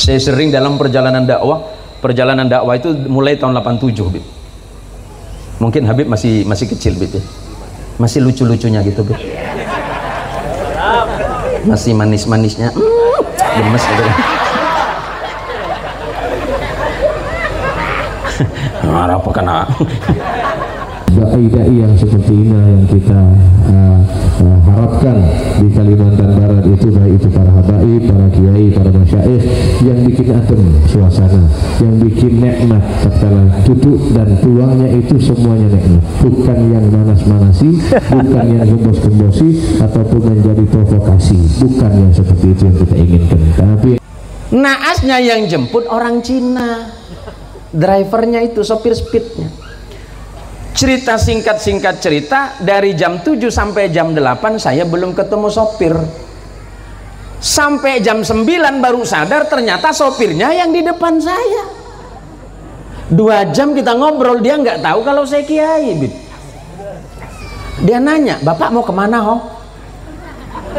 Saya sering dalam perjalanan dakwah itu mulai tahun 87, Bib. Mungkin Habib masih kecil, Bib, ya. Masih lucu-lucunya gitu, Bib. Masih manis-manisnya, gemes gitu. Marah apa kena? Dai-dai yang seperti ini yang kita harapkan di Kalimantan Barat itu, baik itu para habaib, para kiai, para masyaikh yang bikin adem suasana, yang bikin nikmat tatkala duduk dan pulangnya itu semuanya nikmat, bukan yang manas-manasi, bukan yang gembos-gembosi ataupun menjadi provokasi, bukan yang seperti itu yang kita inginkan. Tapi naasnya yang jemput orang Cina, drivernya itu sopir speednya. Cerita singkat cerita, dari jam 7 sampai jam 8 saya belum ketemu sopir. Sampai jam 9 baru sadar ternyata sopirnya yang di depan saya. 2 jam kita ngobrol, dia nggak tahu kalau saya kiai, Bib. Dia nanya, "Bapak mau kemana, Ho?"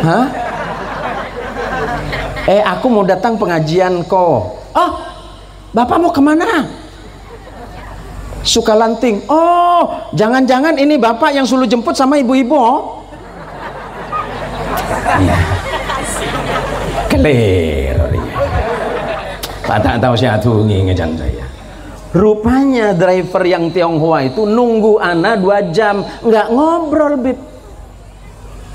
Hah? Aku mau datang pengajian kok. "Oh, Bapak mau kemana?" Sukalanting. "Oh, jangan-jangan ini bapak yang suruh jemput sama ibu-ibu." Oh, kelir. Tak tahu saya tungi ngejan saya. Rupanya driver yang Tionghoa itu nunggu ana 2 jam, nggak ngobrol, Bib.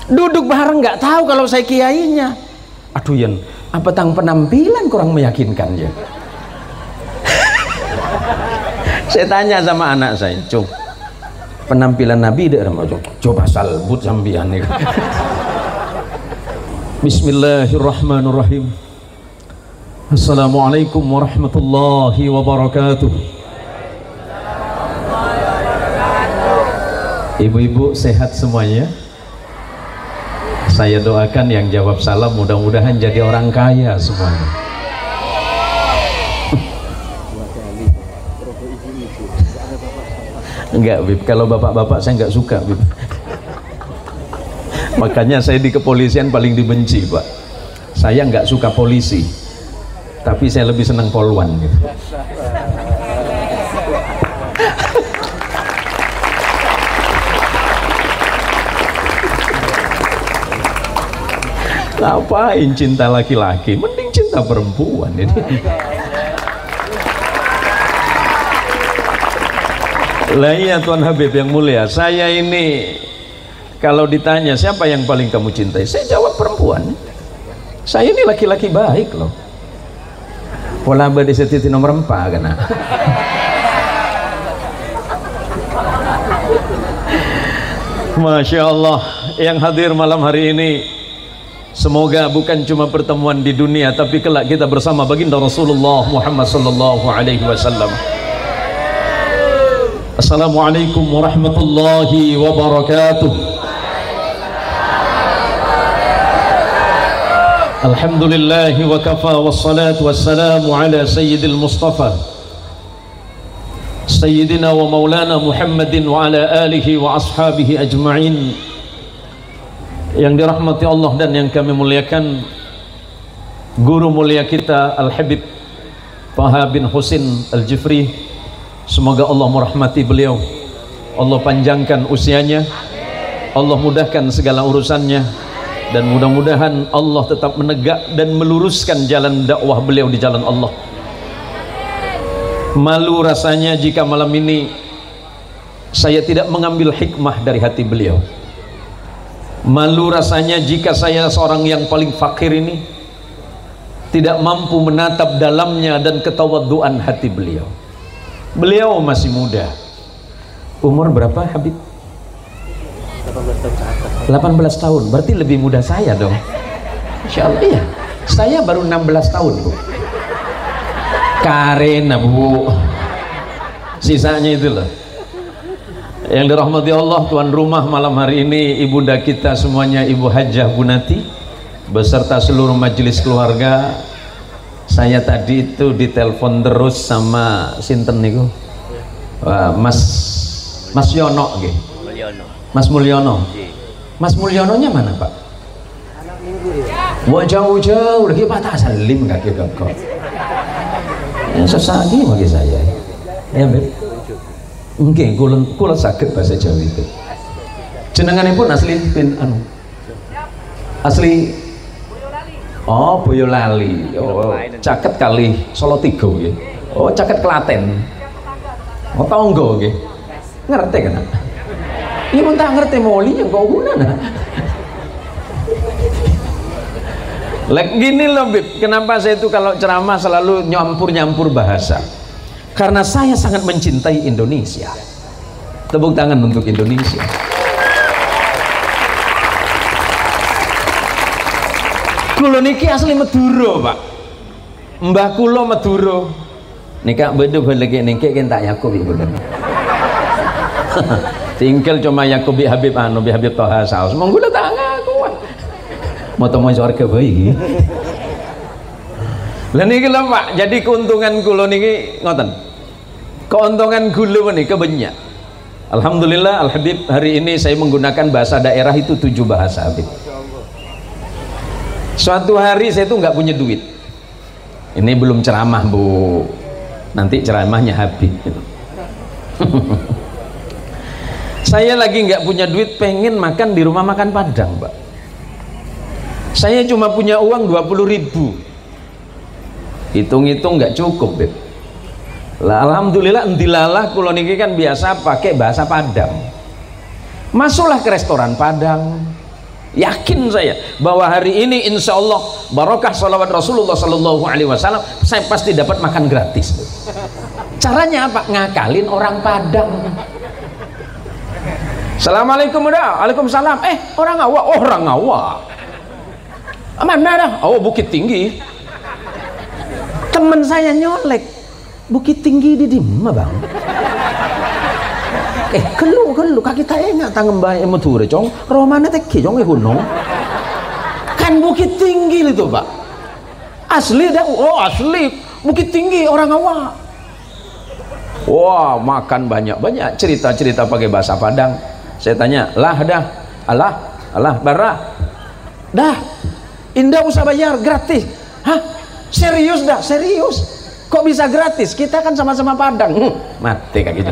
Duduk bareng, nggak tahu kalau saya kiainya. Aduh, Yan, apa tang penampilan kurang meyakinkan ya? Saya tanya sama anak saya, "Cuk, penampilan Nabi dek remaja, coba salbut sambian nih." Bismillahirrahmanirrahim. Assalamualaikum warahmatullahi wabarakatuh. Ibu-ibu sehat semuanya? Saya doakan yang jawab salam mudah-mudahan jadi orang kaya semuanya. Enggak, Bib, kalau bapak-bapak saya enggak suka, Bib. Makanya saya di kepolisian paling dibenci, Pak. Saya enggak suka polisi, tapi saya lebih senang poluan gitu. Ngapain cinta laki-laki, mending cinta perempuan ini. Lah iya Tuan Habib yang mulia, saya ini kalau ditanya siapa yang paling kamu cintai, saya jawab perempuan. Saya ini laki-laki baik loh. Pola badi setiti nomor 4 kena. Masya Allah, yang hadir malam hari ini, semoga bukan cuma pertemuan di dunia, tapi kelak kita bersama baginda Rasulullah Muhammad sallallahu alaihi wasallam. Assalamualaikum warahmatullahi wabarakatuh. Alhamdulillahi wa kafa wassalatu wassalamu ala sayyidil mustafa sayyidina wa maulana Muhammadin wa ala alihi wa ashabihi ajma'in. Yang dirahmati Allah dan yang kami muliakan, guru mulia kita Al-Habib Taha bin Husin Al-Jifri, semoga Allah merahmati beliau, Allah panjangkan usianya, Allah mudahkan segala urusannya, dan mudah-mudahan Allah tetap menegak dan meluruskan jalan dakwah beliau di jalan Allah. Malu rasanya jika malam ini saya tidak mengambil hikmah dari hati beliau. Malu rasanya jika saya seorang yang paling fakir ini tidak mampu menatap dalamnya dan ketawaduan hati beliau. Beliau masih muda. Umur berapa, Habib? 18 tahun. Berarti lebih muda saya dong. Insya Allah. Iya, saya baru 16 tahun, Bu. Karena, Bu, sisanya itu loh. Yang dirahmati Allah, tuan rumah malam hari ini ibunda kita semuanya, Ibu Hajah Bunati beserta seluruh majelis keluarga. Saya tadi itu ditelepon terus sama sinten niku, Mas Yono nggih. Mas Mulyono. Mas Mulyononya mana, Pak? Wah, jauh-jauh lagi patah salim kaki kok. Sesagi bagi saya. Ya, Beb. Nggih, kula saged bahasa Jawa itu. Jenenganipun asli asli oh Boyolali. Oh, caket kali Solo Tigo nggih. Oh, caket Klaten. Oh, tonggo nggih. Ngerti kan? Iya mun tak ngerti moli yang kau guna. Like gini loh Bib, kenapa saya itu kalau ceramah selalu nyampur-nyampur bahasa? Karena saya sangat mencintai Indonesia. Tepuk tangan untuk Indonesia. Kulo niki asli Madura, Pak. Mbah kulo Madura. Nika bedu lagi niki kan tak Yakub ibu. Tinggal cuma Yakub bi Habib bi Habib Toha Saus. Monggo tak ngaku. Mau temu surga bayi. Lah niki lho Pak, jadi keuntungan kula niki ngoten. Keuntungan kula niki banyak. Alhamdulillah Al Habib hari ini saya menggunakan bahasa daerah itu 7 bahasa Habib. Suatu hari saya itu nggak punya duit. Ini belum ceramah Bu. Nanti ceramahnya Habib. Saya lagi nggak punya duit, pengen makan di rumah makan Padang, Pak. Saya cuma punya uang 20.000. Hitung-hitung nggak cukup, Beb. Lah, alhamdulillah endilalah kula niki kan biasa pakai bahasa Padang. Masuklah ke restoran Padang. Yakin saya bahwa hari ini insya Allah barokah salawat Rasulullah Sallallahu Alaihi Wasallam saya pasti dapat makan gratis. Caranya apa? Ngakalin orang Padang. Assalamualaikum udah, waalaikumsalam. Orang Ngawa, orang Ngawa. Mana dah? Oh, Bukit Tinggi. Temen saya nyolek, Bukit Tinggi di dimana bang? Kelu kaki tak ingat tangan bayi Madura cong, romane teki cong gunung. Kan Bukit Tinggi itu Pak. Asli dah, oh asli Bukit Tinggi orang Ngawa. Wah, makan banyak cerita-cerita pakai bahasa Padang. Saya tanya, lah dah, Allah barah, dah, indah usah bayar, gratis. Hah? Serius dah, serius. Kok bisa gratis? Kita kan sama-sama Padang. Mati kayak gitu.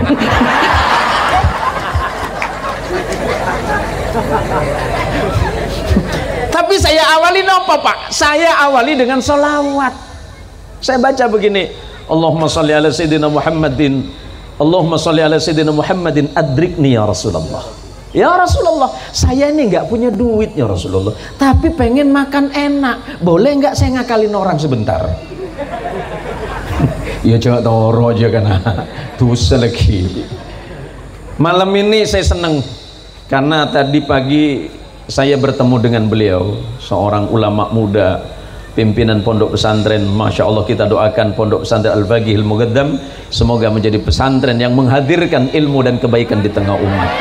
Tapi saya awali apa Pak? Saya awali dengan sholawat. Saya baca begini, Allahumma sholli ala sayyidina Muhammadin, Allahumma sholli ala sayyidina Muhammadin, adrikni ya Rasulullah. Ya Rasulullah, saya ini nggak punya duit ya Rasulullah, tapi pengen makan enak, boleh nggak saya ngakalin orang sebentar? Ya jangan toro aja kan, dosa lagi. Malam ini saya senang karena tadi pagi saya bertemu dengan beliau, seorang ulama muda, pimpinan pondok pesantren. Masya Allah, kita doakan pondok pesantren Al-Faqih Al-Muqaddam semoga menjadi pesantren yang menghadirkan ilmu dan kebaikan di tengah umat.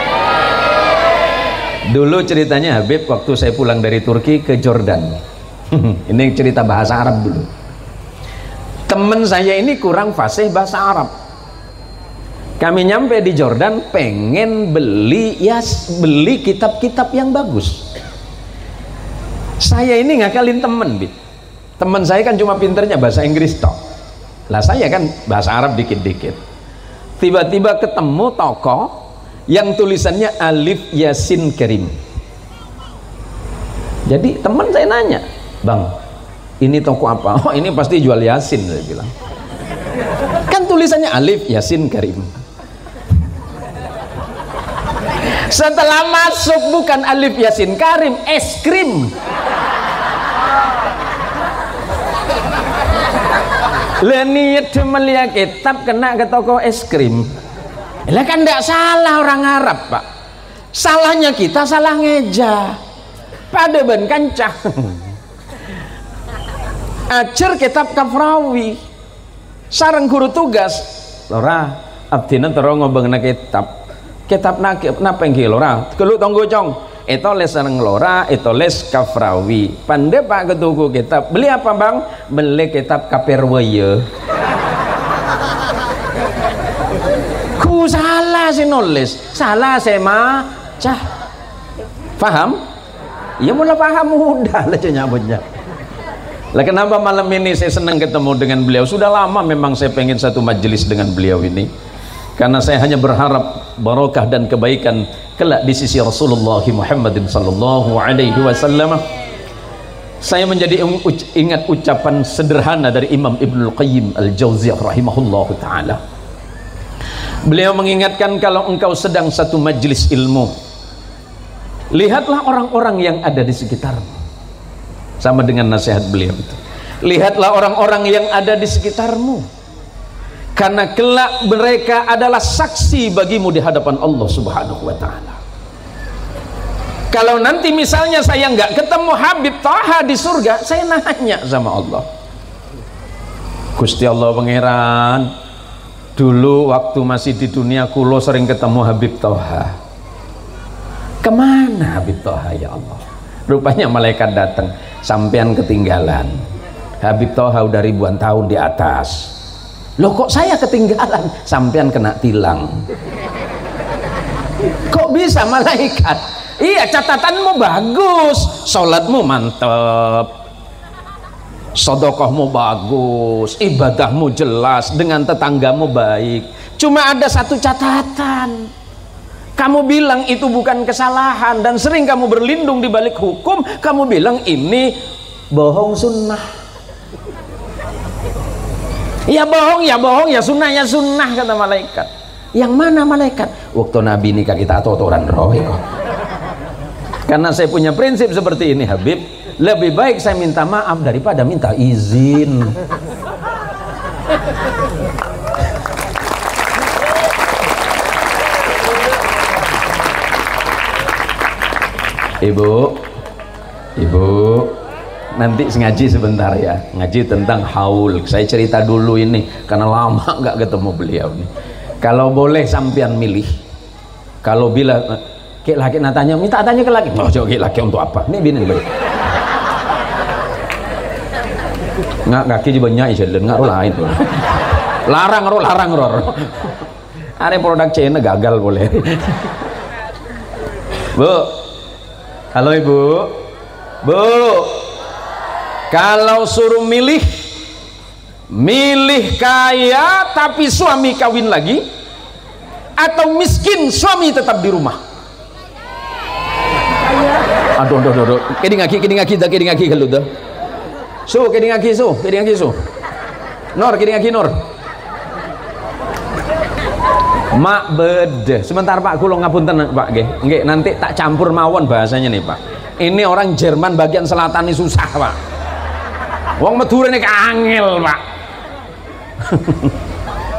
Dulu ceritanya Habib, waktu saya pulang dari Turki ke Jordan. Ini cerita bahasa Arab dulu. Temen saya ini kurang fasih bahasa Arab. Kami nyampe di Jordan, pengen beli kitab-kitab yang bagus. Saya ini ngakalin temen, Bib. Temen saya kan cuma pinternya bahasa Inggris tok. Lah saya kan bahasa Arab dikit-dikit. Tiba-tiba ketemu toko yang tulisannya Alif Yasin Karim. Jadi teman saya nanya, Bang, ini toko apa? Oh, ini pasti jual Yasin, saya bilang. Kan tulisannya Alif Yasin Karim. Setelah masuk bukan Alif Yasin Karim, es krim. Leniat melia kitab kena ke toko es krim. Lah kan tidak salah orang Arab Pak. Salahnya kita salah ngeja. Pada ben kancah. Ajar kitab Kafrawi. Sareng guru tugas. Lora, abdina terus ngobengna kitab. Kitab napa nggih lora? Kelu tonggo cong. Itu les sareng lora, itu les Kafrawi. Pandai Pak ketuku kitab. Beli apa Bang? Beli kitab Kaperwaya. Salah sih nulis, salah saya macah. Paham? Ya mulai paham udah lah nyabutnya. Lah kenapa malam ini saya senang ketemu dengan beliau? Sudah lama memang saya pengen satu majelis dengan beliau ini, karena saya hanya berharap barokah dan kebaikan kelak di sisi Rasulullah Muhammadin sallallahu alaihi wasallam. Saya menjadi ingat ucapan sederhana dari Imam Ibnul Qayyim Al-Jauziyah rahimahullahu taala. Beliau mengingatkan, kalau engkau sedang satu majelis ilmu, lihatlah orang-orang yang ada di sekitarmu. Sama dengan nasihat beliau itu, lihatlah orang-orang yang ada di sekitarmu, karena kelak mereka adalah saksi bagimu di hadapan Allah subhanahu wa ta'ala. Kalau nanti misalnya saya nggak ketemu Habib Thaha di surga, saya nanya sama Allah, Gusti Allah Pangeran, dulu waktu masih di dunia kulo sering ketemu Habib Thaha, kemana Habib Thaha ya Allah? Rupanya malaikat datang, sampean ketinggalan, Habib Thaha udah ribuan tahun di atas. Loh kok saya ketinggalan? Sampean kena tilang. Kok bisa malaikat? Iya, catatanmu bagus, sholatmu mantep, sedekahmu bagus, ibadahmu jelas, dengan tetanggamu baik. Cuma ada satu catatan, kamu bilang itu bukan kesalahan, dan sering kamu berlindung di balik hukum. Kamu bilang ini bohong sunnah. Ya bohong ya sunnah ya sunnah, kata malaikat. Yang mana malaikat? Waktu Nabi nikah kita totoran roh. Karena saya punya prinsip seperti ini, Habib, lebih baik saya minta maaf daripada minta izin. Ibu, nanti ngaji sebentar ya, ngaji tentang haul. Saya cerita dulu ini karena lama nggak ketemu beliau nih. Kalau boleh sampean milih, kalau bila ke laki natanya, minta tanya ke laki, mau jauh ke laki untuk apa? Ini bini nih, nggak kaki juga nyai jalan nggak lain, larang ror. Ada produk China gagal boleh. Bu, halo ibu, bu. Kalau suruh milih kaya tapi suami kawin lagi, atau miskin suami tetap di rumah? Aduh, kini ngaki kalau dah. Kini ngaki su. Nor, kini ngaki nor. Mak bede. Sebentar Pak, kulo ngapunten Pak nggih. Nanti tak campur mawon bahasanya nih Pak. Ini orang Jerman bagian selatan ini susah Pak. Wong Madura ini angel Pak.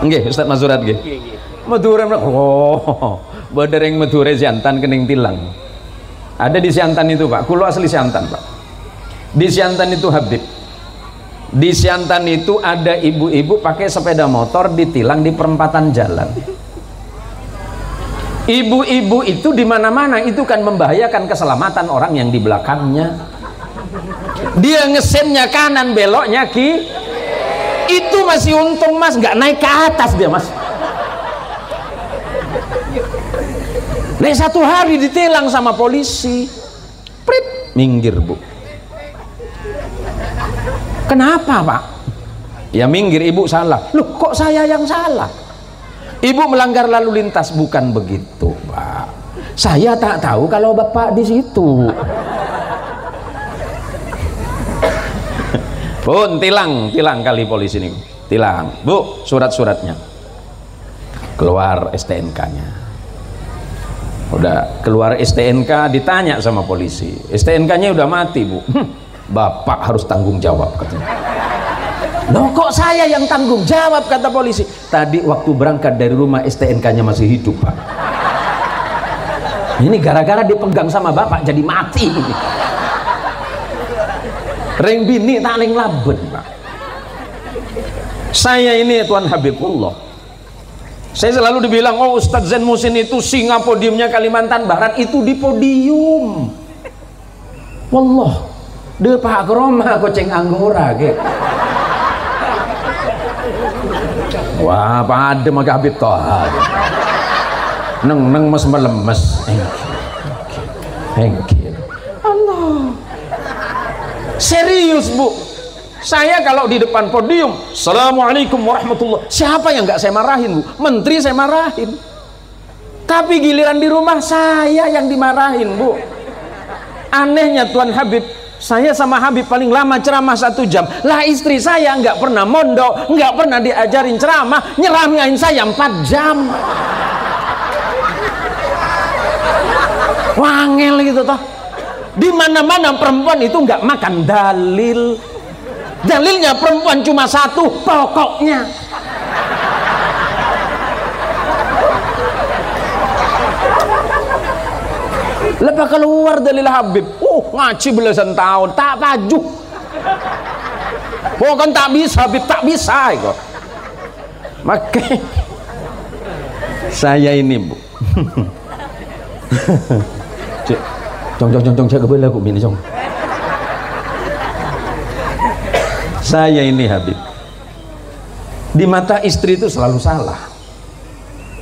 Nggih, Ustaz Masurat nggih. Madura oh, badereng Madura jantan kening tilang. Ada di Siantan itu Pak, kulo asli Siantan Pak. Di Siantan itu Habib, di Siantan itu ada ibu-ibu pakai sepeda motor ditilang di perempatan jalan. Ibu-ibu itu di mana-mana itu kan membahayakan keselamatan orang yang di belakangnya. Dia ngesennya kanan, beloknya kiri. Itu masih untung Mas, nggak naik ke atas dia Mas. Nek satu hari ditilang sama polisi, prit, minggir Bu. Kenapa Pak? Ya minggir, ibu salah. Loh kok saya yang salah? Ibu melanggar lalu lintas. Bukan begitu Pak, saya tak tahu kalau Bapak di situ. Pun tilang kali polisi ini, tilang Bu, surat-suratnya keluar, STNK-nya udah keluar, STNK ditanya sama polisi, STNK-nya udah mati Bu. Bapak harus tanggung jawab katanya. Loh kok saya yang tanggung jawab, kata polisi. Tadi waktu berangkat dari rumah STNK-nya masih hidup Pak. Ini gara-gara dipegang sama Bapak jadi mati. Reng bini tak ning laben Pak. Saya ini Tuan Habibullah, saya selalu dibilang, oh Ustadz Zain Muhsin itu singa podiumnya Kalimantan Barat, itu di podium. Wallah, dia Pak Kroma koceng anggora ke. Wah, pada maka Habib Thaha. Neng mes melemes. Allah. Serius Bu. Saya kalau di depan podium, Assalamualaikum warahmatullahi, siapa yang nggak saya marahin, Bu? Menteri saya marahin. Tapi giliran di rumah saya yang dimarahin, Bu. Anehnya Tuan Habib, saya sama Habib paling lama ceramah 1 jam. Lah istri saya nggak pernah mondok, nggak pernah diajarin ceramah, nyeramahin saya 4 jam. Wangel gitu toh. Di mana-mana perempuan itu nggak makan dalil. Dalilnya perempuan cuma 1, pokoknya. Lepas keluar dalil Habib, ngaji belasan tahun, tak pajuh. Pokoknya tak bisa, Habib tak bisa. Maka saya ini, Bu. Cong saya kebelah aku ini, Cong. Saya ini, Habib, di mata istri itu selalu salah,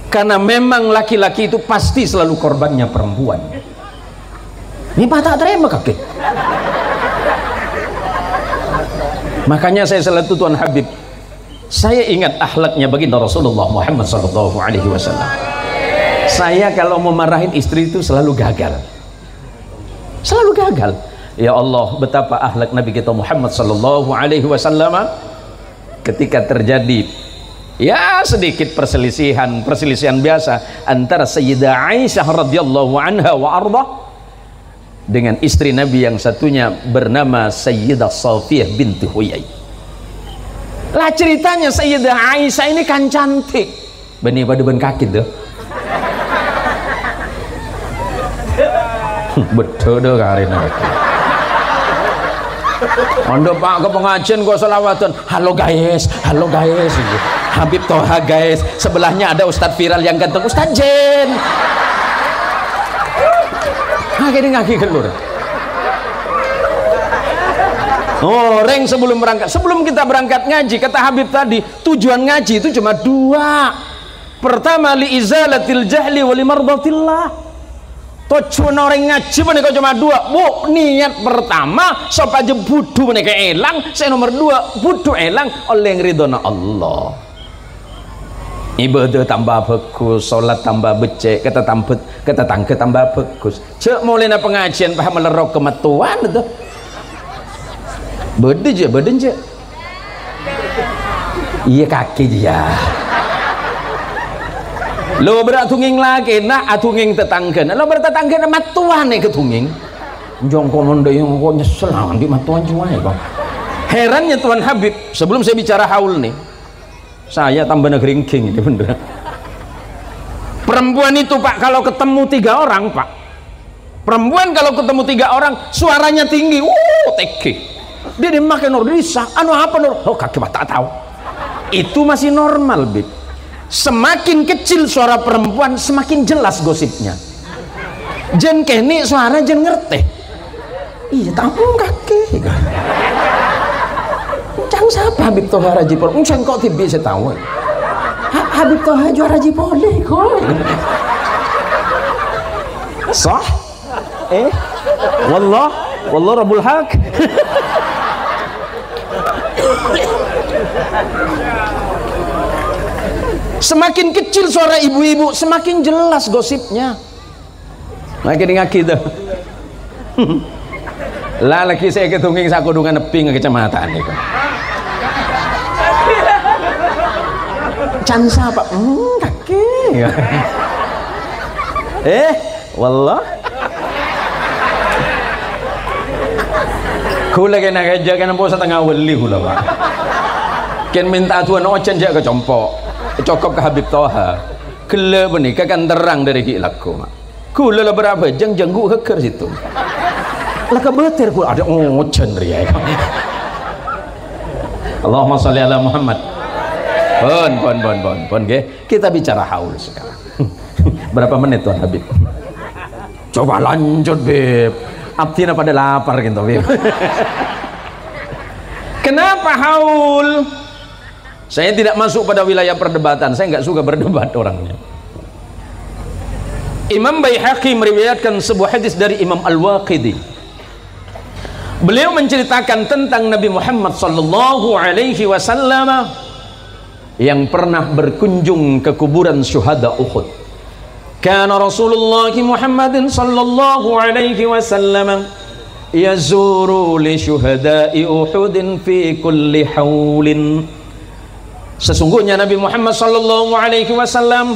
karena memang laki-laki itu pasti selalu korbannya perempuan. Ini tak terima kaki. Makanya saya selalu Tuan Habib, saya ingat akhlaknya baginda Rasulullah Muhammad SAW. Saya kalau memarahin istri itu selalu gagal, selalu gagal. Ya Allah, betapa akhlak Nabi kita Muhammad SAW ketika terjadi ya sedikit perselisihan biasa antara Sayyidah Aisyah radhiyallahu anha wa ardah dengan istri Nabi yang satunya bernama Sayyidah Safiyah binti Huyai. Lah ceritanya Sayyidah Aisyah ini kan cantik, benih pada ben kaki tuh. Betul dah karena Anda Pak ke pengajian gua selawatan, halo guys, Habib Toha guys, sebelahnya ada Ustadz viral yang ganteng, Ustadz Jen. Ngaki keluar. Orang sebelum kita berangkat ngaji, kata Habib tadi, tujuan ngaji itu cuma 2. Pertama, li izalatil jahli wa limardatillah. Tujuan orang ngaji menika cuma 2, Bu. Niat pertama supaya budu menika elang, saya nomor 2 budu elang oleh ridhona Allah. Ibadah tambah bagus, salat tambah becek, kata tangke tambah bagus. Cek mulai na pengajian paham melerok kemetuan itu. Beden je. Iya kaki dia. Lo berat tunging lagi, nak atunging tetanggen. Lo bertetanggen matuan nih ketunging. Jongkon onde yang kok nyesel di matuan cuma ya kok. Herannya Tuan Habib, sebelum saya bicara haul nih, saya tambah negringking ini bener. Perempuan itu Pak kalau ketemu 3 orang Pak, perempuan kalau ketemu 3 orang suaranya tinggi, teki. Dia dimakan nur bisa, anu apa nur? Oh kaki tak tahu. Itu masih normal Bib. Semakin kecil suara perempuan semakin jelas gosipnya. Jen kene suara jen ngerti. Iya tampung kaki. Jangan siapa Habib Toha Raji Pol. Jangan kok tibi saya tahu. Habib Toha juara Raji Poli kok. Sah? Wallah Rabbul Haq. Semakin kecil suara ibu-ibu semakin jelas gosipnya. Makin ngaki tuh. Lah lagi saya ketunging sakudungan neping ke kecamatan niku. Can sapa? Kaki. Wallah. Kula kena kerja kena po setengah wali kula Pak. Ken minta tuan ochen jak ke compok. Cokop ke Habib Toha gila menikah kan terang dari kilaku kula lah berapa jenggu keker situ lah kebetir kula ada ngocen ria. Allahumma sholli ala Muhammad. Pon kita bicara haul sekarang. Berapa menit Tuan Habib? Coba lanjut Beb, abdina pada lapar gitu Beb. Kenapa haul? Saya tidak masuk pada wilayah perdebatan, saya nggak suka berdebat orangnya. Imam Baihaqi meriwayatkan sebuah hadis dari Imam Al-Waqidi. Beliau menceritakan tentang Nabi Muhammad sallallahu alaihi wasallam yang pernah berkunjung ke kuburan syuhada Uhud. Kana Rasulullah Muhammadin sallallahu alaihi wasallam yazuru li syuhada'i Uhudin fi kulli haulin. Sesungguhnya Nabi Muhammad sallallahu alaihi wasallam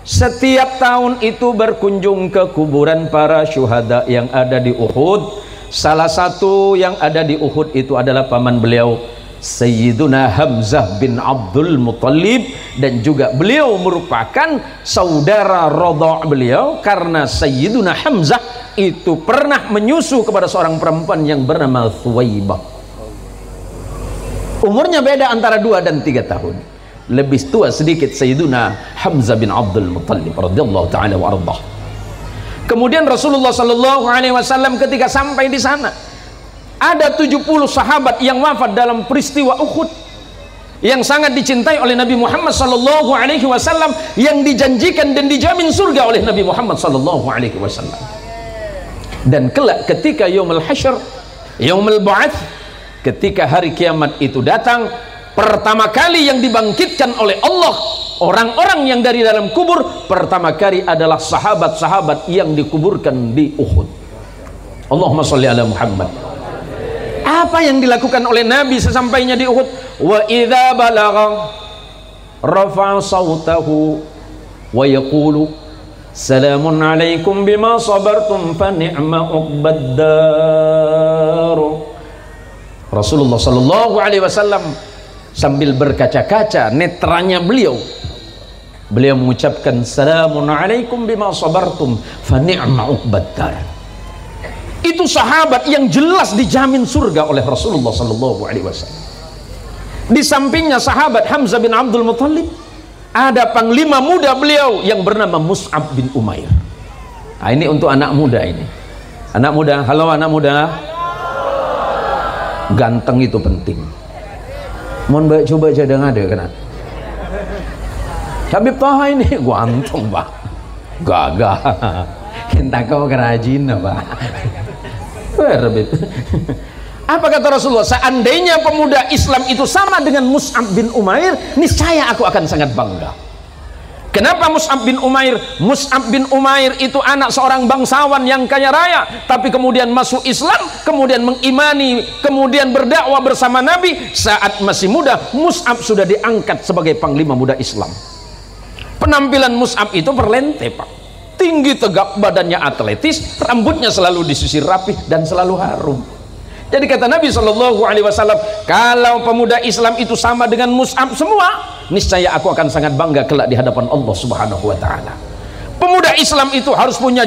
setiap tahun itu berkunjung ke kuburan para syuhada yang ada di Uhud. Salah satu yang ada di Uhud itu adalah paman beliau Sayyiduna Hamzah bin Abdul Muttalib, dan juga beliau merupakan saudara radha' beliau karena Sayyiduna Hamzah itu pernah menyusu kepada seorang perempuan yang bernama Thuwaibah. Umurnya beda antara 2 dan 3 tahun. Lebih tua sedikit Sayyiduna Hamzah bin Abdul Muttalib radhiyallahu taala wa ardhah. Kemudian Rasulullah sallallahu alaihi wasallam ketika sampai di sana, ada 70 sahabat yang wafat dalam peristiwa Uhud yang sangat dicintai oleh Nabi Muhammad sallallahu alaihi wasallam, yang dijanjikan dan dijamin surga oleh Nabi Muhammad sallallahu alaihi wasallam. Dan kelak ketika yaumul hasyr, yaumul ba'ats, ketika hari kiamat itu datang, pertama kali yang dibangkitkan oleh Allah orang-orang yang dari dalam kubur pertama kali adalah sahabat-sahabat yang dikuburkan di Uhud. Allahumma sholli ala Muhammad. Apa yang dilakukan oleh Nabi sesampainya di Uhud? Wa idza balagha rafa'a sautahu wa yaqulu salamun alaikum bima sabartum fa ni'ma uqbad dar. Rasulullah sallallahu alaihi wasallam sambil berkaca-kaca netranya beliau mengucapkan salamun alaikum bima sabartum fa ni'ma uqbaddar. Itu sahabat yang jelas dijamin surga oleh Rasulullah sallallahu alaihi wasallam. Di sampingnya sahabat Hamzah bin Abdul Muttalib ada panglima muda beliau yang bernama Mus'ab bin Umair. Nah, ini untuk anak muda ini. Anak muda, halo anak muda. Ganteng itu penting. Mohon baik coba cadang ada kena. Habib Taha ini ganteng pak, gagah. Kita kau kerajin pak. Apa kata Rasulullah? Seandainya pemuda Islam itu sama dengan Mus'ab bin Umair, niscaya aku akan sangat bangga. Kenapa Mus'ab bin Umair? Mus'ab bin Umair itu anak seorang bangsawan yang kaya raya, tapi kemudian masuk Islam, kemudian mengimani, kemudian berdakwah bersama Nabi. Saat masih muda, Mus'ab sudah diangkat sebagai panglima muda Islam. Penampilan Mus'ab itu perlente pak, tinggi tegap, badannya atletis, rambutnya selalu disisir rapih dan selalu harum. Jadi kata Nabi Shallallahu Alaihi Wasallam, kalau pemuda Islam itu sama dengan Mus'ab semua, niscaya aku akan sangat bangga kelak di hadapan Allah Subhanahu Wa Taala. Pemuda Islam itu harus punya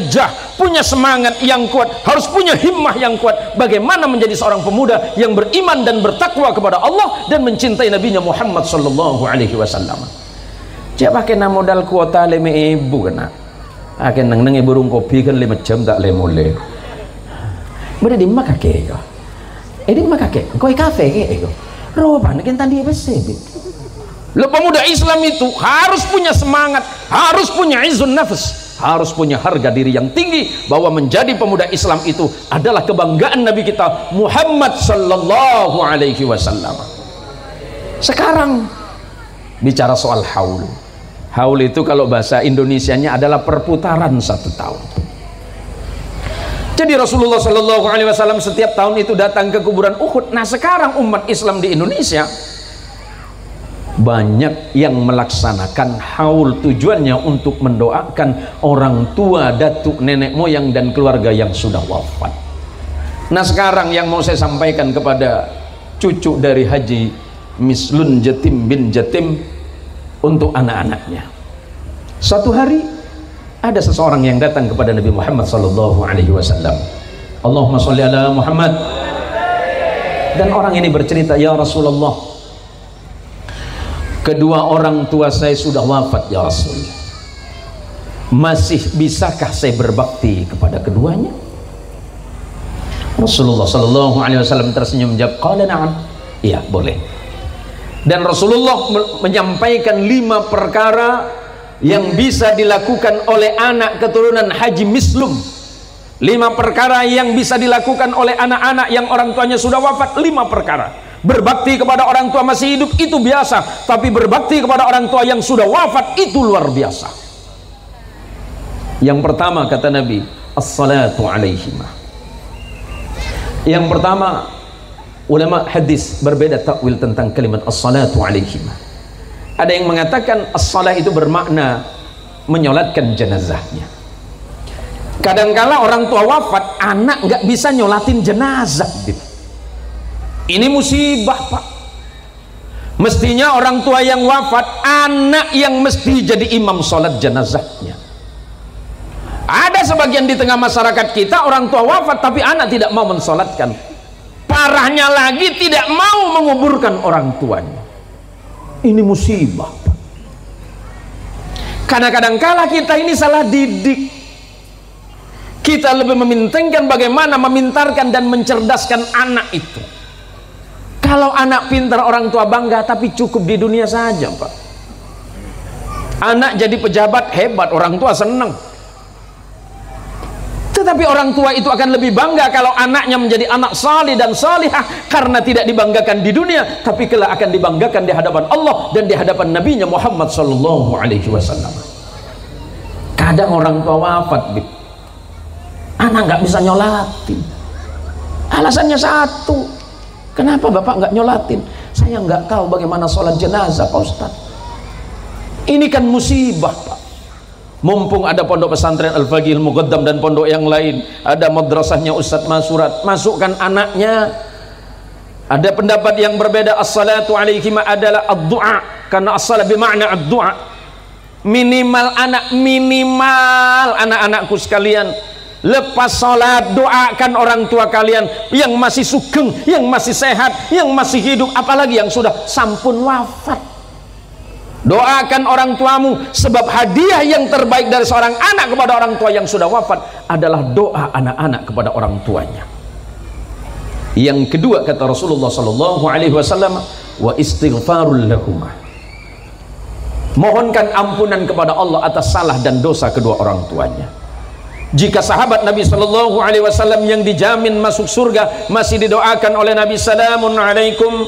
punya semangat yang kuat, harus punya himmah yang kuat. Bagaimana menjadi seorang pemuda yang beriman dan bertakwa kepada Allah dan mencintai Nabi-Nya Muhammad Shallallahu Alaihi Wasallam. Siapa kena modal kuota 5.000 kena? Akan nang burung kopi kan 5 jam tak lemole. Boleh di mak kakek kau. Di mak kakek. Kau kafe kek kau. Roban kan tadi besi. Lo pemuda Islam itu harus punya semangat, harus punya izun nafs, harus punya harga diri yang tinggi, bahwa menjadi pemuda Islam itu adalah kebanggaan Nabi kita Muhammad sallallahu alaihi wasallam. Sekarang bicara soal haul. Haul itu kalau bahasa Indonesianya adalah perputaran 1 tahun. Jadi Rasulullah sallallahu alaihi wasallam setiap tahun itu datang ke kuburan Uhud. Nah, sekarang umat Islam di Indonesia banyak yang melaksanakan haul, tujuannya untuk mendoakan orang tua, datuk, nenek moyang dan keluarga yang sudah wafat. Nah, sekarang yang mau saya sampaikan kepada cucu dari Haji Mislun Jatim bin Jatim untuk anak-anaknya. Suatu hari ada seseorang yang datang kepada Nabi Muhammad sallallahu alaihi wasallam. Allahumma sholli ala Muhammad. Dan orang ini bercerita, ya Rasulullah, kedua orang tua saya sudah wafat ya Rasul. Masih bisakah saya berbakti kepada keduanya? Rasulullah sallallahu alaihi wasallam tersenyum menjawab, qala na'am. Iya, boleh. Dan Rasulullah menyampaikan 5 perkara yang bisa dilakukan oleh anak keturunan Haji Mislum. 5 5 perkara yang bisa dilakukan oleh anak-anak yang orang tuanya sudah wafat. 5 perkara. Berbakti kepada orang tua masih hidup itu biasa, tapi berbakti kepada orang tua yang sudah wafat itu luar biasa. Yang pertama kata Nabi, as-salatu alaihima. Yang pertama, ulama hadis berbeda takwil tentang kalimat as-salatu alaihima. Ada yang mengatakan as-salah itu bermakna menyolatkan jenazahnya. Kadangkala orang tua wafat, anak nggak bisa nyolatin jenazah. Ini musibah, Pak. Mestinya orang tua yang wafat, anak yang mesti jadi imam sholat jenazahnya. Ada sebagian di tengah masyarakat kita, orang tua wafat tapi anak tidak mau mensolatkan. Parahnya lagi, tidak mau menguburkan orang tuanya. Ini musibah, Pak. Karena kadangkala kita ini salah didik. Kita lebih mementingkan bagaimana memintarkan dan mencerdaskan anak itu. Kalau anak pintar orang tua bangga, tapi cukup di dunia saja, Pak. Anak jadi pejabat hebat, orang tua senang. Tetapi orang tua itu akan lebih bangga kalau anaknya menjadi anak salih dan salihah, karena tidak dibanggakan di dunia, tapi kelak akan dibanggakan di hadapan Allah dan di hadapan Nabinya Muhammad SAW. Kadang orang tua wafat, anak nggak bisa nyolatin. Alasannya satu, kenapa bapak nggak nyolatin? Saya nggak tahu bagaimana sholat jenazah, Pak Ustadz. Ini kan musibah, Pak. Mumpung ada pondok pesantren Al-Faqih Al-Muqaddam dan pondok yang lain, ada madrasahnya Ustadz Masurat, masukkan anaknya. Ada pendapat yang berbeda, as-salatu alaihima adalah ad-du'a, karena as-salat bermakna ad-du'a. Minimal anak-anakku sekalian, lepas sholat doakan orang tua kalian yang masih sugeng, yang masih sehat, yang masih hidup, apalagi yang sudah sampun wafat. Doakan orang tuamu, sebab hadiah yang terbaik dari seorang anak kepada orang tua yang sudah wafat adalah doa anak-anak kepada orang tuanya. Yang kedua kata Rasulullah SAW, wa istighfarul lahumah. Mohonkan ampunan kepada Allah atas salah dan dosa kedua orang tuanya. Jika sahabat Nabi SAW yang dijamin masuk surga masih didoakan oleh Nabi, salamun alaikum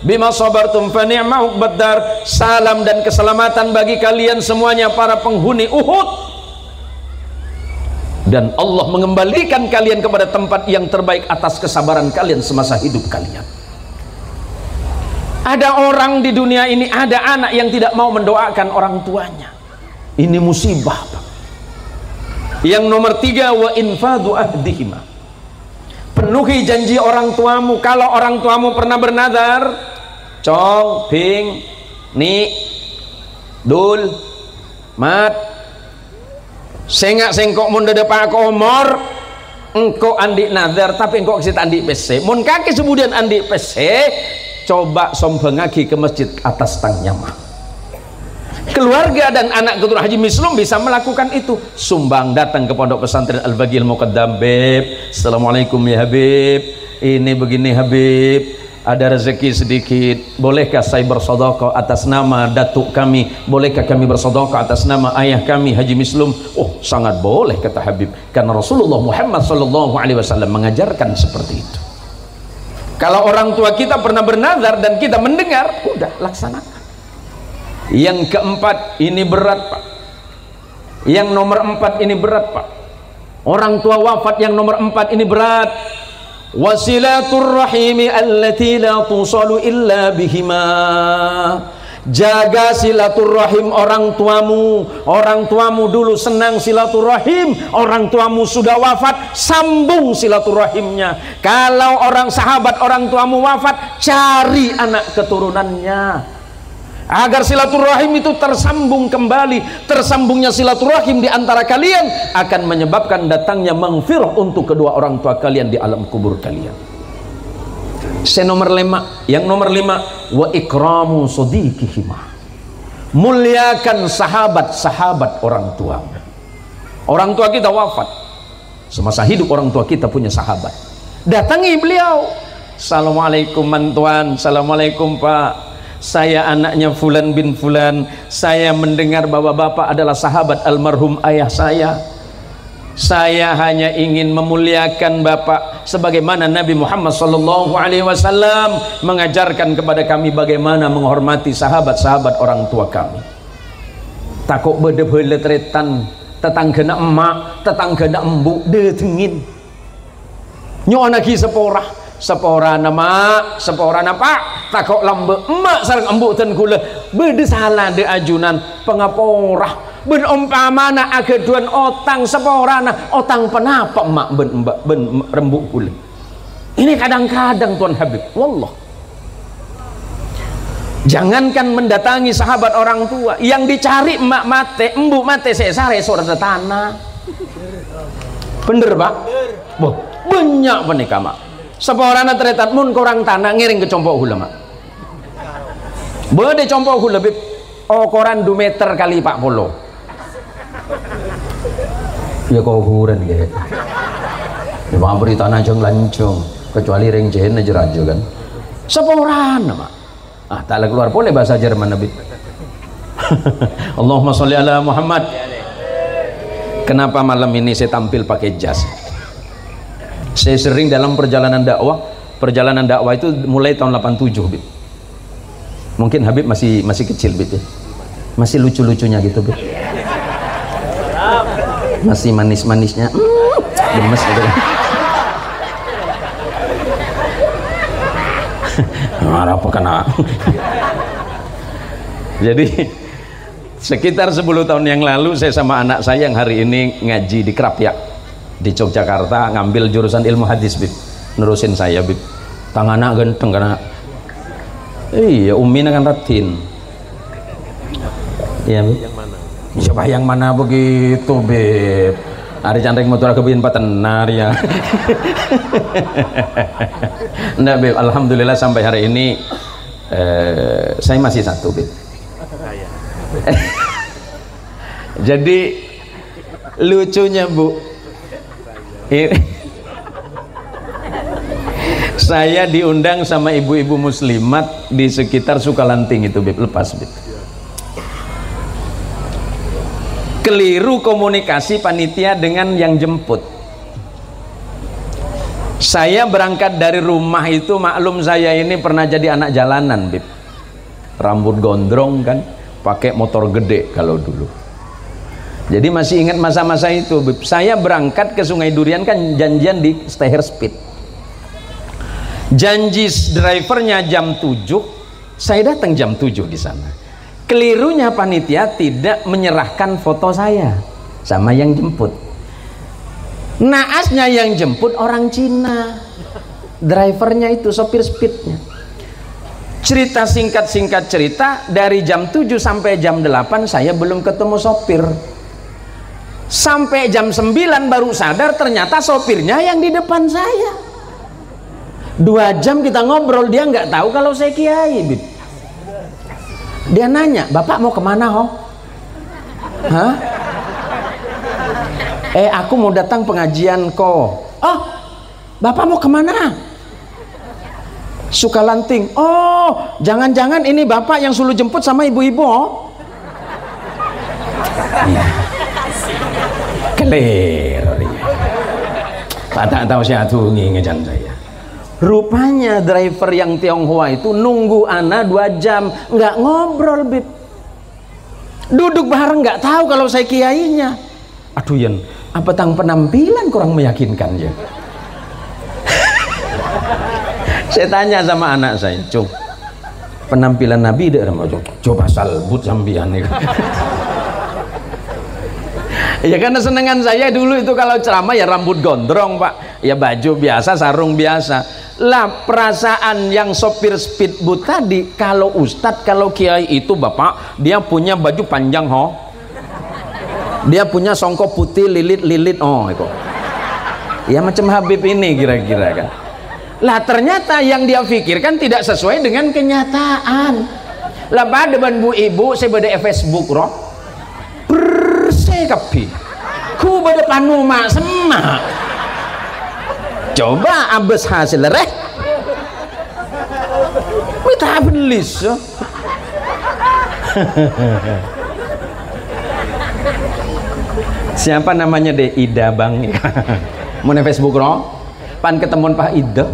bima sabartum fa ni'ma uqbaddar, salam dan keselamatan bagi kalian semuanya para penghuni Uhud, dan Allah mengembalikan kalian kepada tempat yang terbaik atas kesabaran kalian semasa hidup kalian. Ada orang di dunia ini, ada anak yang tidak mau mendoakan orang tuanya. Ini musibah, Pak. Yang nomor 3, wa infadu ahdihima. Penuhi janji orang tuamu. Kalau orang tuamu pernah bernadar, cong, ping, ni, dul, mat, sengak sengkok mun dede pak komor, engkau andi nadar tapi engkau kesit andi PC. Mun kaki kemudian andi PC, coba sombengagi ke masjid atas tangnya mah. Keluarga dan anak keturunan Haji Mislum bisa melakukan itu. Sumbang datang ke pondok pesantren Al-Faqih Al-Muqaddam, Beb, assalamualaikum ya Habib, ini begini Habib, ada rezeki sedikit, bolehkah saya bersedekah atas nama datuk kami, bolehkah kami bersedekah atas nama ayah kami Haji Mislum? Oh, sangat boleh kata Habib, karena Rasulullah Muhammad SAW mengajarkan seperti itu. Kalau orang tua kita pernah bernazar dan kita mendengar, udah laksanakan. Yang keempat, ini berat, Pak. Yang nomor 4 ini berat, Pak. Orang tua wafat yang nomor 4 ini berat. Wasilatur rahimi allati la tusalu illa bihima. Jaga silaturahim orang tuamu. Orang tuamu dulu senang silaturahim, orang tuamu sudah wafat, sambung silaturahimnya. Kalau orang sahabat orang tuamu wafat, cari anak keturunannya agar silaturahim itu tersambung kembali. Tersambungnya silaturahim di antara kalian akan menyebabkan datangnya maghfirah untuk kedua orang tua kalian di alam kubur kalian. Yang nomor 5, wa ikramu sadiqihima. Muliakan sahabat-sahabat orang tua. Orang tua kita wafat, semasa hidup orang tua kita punya sahabat. Datangi beliau, assalamualaikum mantuan, assalamualaikum Pak, saya anaknya Fulan bin Fulan, saya mendengar bahwa bapak adalah sahabat almarhum ayah saya. Saya hanya ingin memuliakan Bapak sebagaimana Nabi Muhammad SAW mengajarkan kepada kami bagaimana menghormati sahabat-sahabat orang tua kami. Takut beda-beda tretan tetanggana emak, tetanggana embu detengin. Nyo anaki sepora nama pak takut lambe emak sareng embu ten kula beda salah de ajunan pengaporah. Ben umpamana ageduan otang seporana otang penapa emak ben rembuk kula. Ini kadang-kadang Tuan Habib, wallah. Jangankan mendatangi sahabat orang tua, yang dicari emak mate, embu mate sesare surat tanah. Bener Pak? Boh, banyak penikah mak. Seporana teretat mun korang tanah ngiring ke compok hula mak. Bede compok hula bib. Koran 2 meter kali 40. Ya kau huren ya. Ya bang berita najeng lancung kecuali ring jen aja raja kan. Seporan nama. Ah tak keluar boleh bahasa Jerman Nabi. Allahumma sholli ala Muhammad. Kenapa malam ini saya tampil pakai jas? Saya sering dalam perjalanan dakwah itu mulai tahun 87 Bib. Mungkin Habib masih kecil Bib ya. Masih lucu-lucunya gitu Bib. Masih manis-manisnya gemes gitu kan. Marah apa kena. Jadi sekitar 10 tahun yang lalu saya sama anak saya yang hari ini ngaji di Krapyak di Yogyakarta ngambil jurusan ilmu hadis Bib. Nerusin saya Bib. Tangan ganteng karena iya Umi kan ratin. Iya Bib. Siapa yang mana begitu Beb? Ari cantik motor kebiin patenar ya. Enggak Beb, alhamdulillah sampai hari ini saya masih satu Beb. Jadi lucunya Bu, saya diundang sama ibu-ibu muslimat di sekitar Sukalanting itu Beb, lepas Beb. Keliru komunikasi panitia dengan yang jemput. Saya berangkat dari rumah itu, maklum saya ini pernah jadi anak jalanan Bib. Rambut gondrong kan, pakai motor gede kalau dulu. Jadi masih ingat masa-masa itu Bib. Saya berangkat ke Sungai Durian kan janjian di Stair Speed. Janji drivernya jam 7, saya datang jam 7 di sana. Kelirunya panitia tidak menyerahkan foto saya sama yang jemput. Naasnya yang jemput orang Cina, drivernya itu sopir speednya. Cerita singkat cerita, dari jam 7 sampai jam 8 saya belum ketemu sopir. Sampai jam 9 baru sadar ternyata sopirnya yang di depan saya. 2 jam kita ngobrol, dia nggak tahu kalau saya kiai Bib. Dia nanya, Bapak mau kemana ho? Hah? Aku mau datang pengajian ko. Oh, Bapak mau kemana? Sukalanting. Oh, jangan-jangan ini Bapak yang suruh jemput sama ibu-ibu oh? Clear. Pak tak tahu saya tungi ngejan saya. Rupanya driver yang Tionghoa itu nunggu ana 2 jam, nggak ngobrol Bib. Duduk bareng nggak tahu kalau saya kiainya. Aduh Yan, apa tang penampilan kurang meyakinkan ya. Saya tanya sama anak saya, Cung, penampilan Nabi deh, coba salbut sambian nih. Ya karena senengan saya dulu itu kalau ceramah ya rambut gondrong Pak, ya baju biasa, sarung biasa. Lah perasaan yang sopir speedboat tadi, kalau ustadz, kalau kiai itu Bapak, dia punya baju panjang ho, dia punya songkok putih lilit oh itu. Ya macam Habib ini kira-kira kan. Lah ternyata yang dia pikirkan tidak sesuai dengan kenyataan. Lah pada bu ibu saya beda Facebook roh bersekapi ku beda panu mak semak. Coba abes hasil reh minta belis so. Siapa namanya deh? Ida Bang. Mau Facebook no? Pan ketemuan Pak Ida.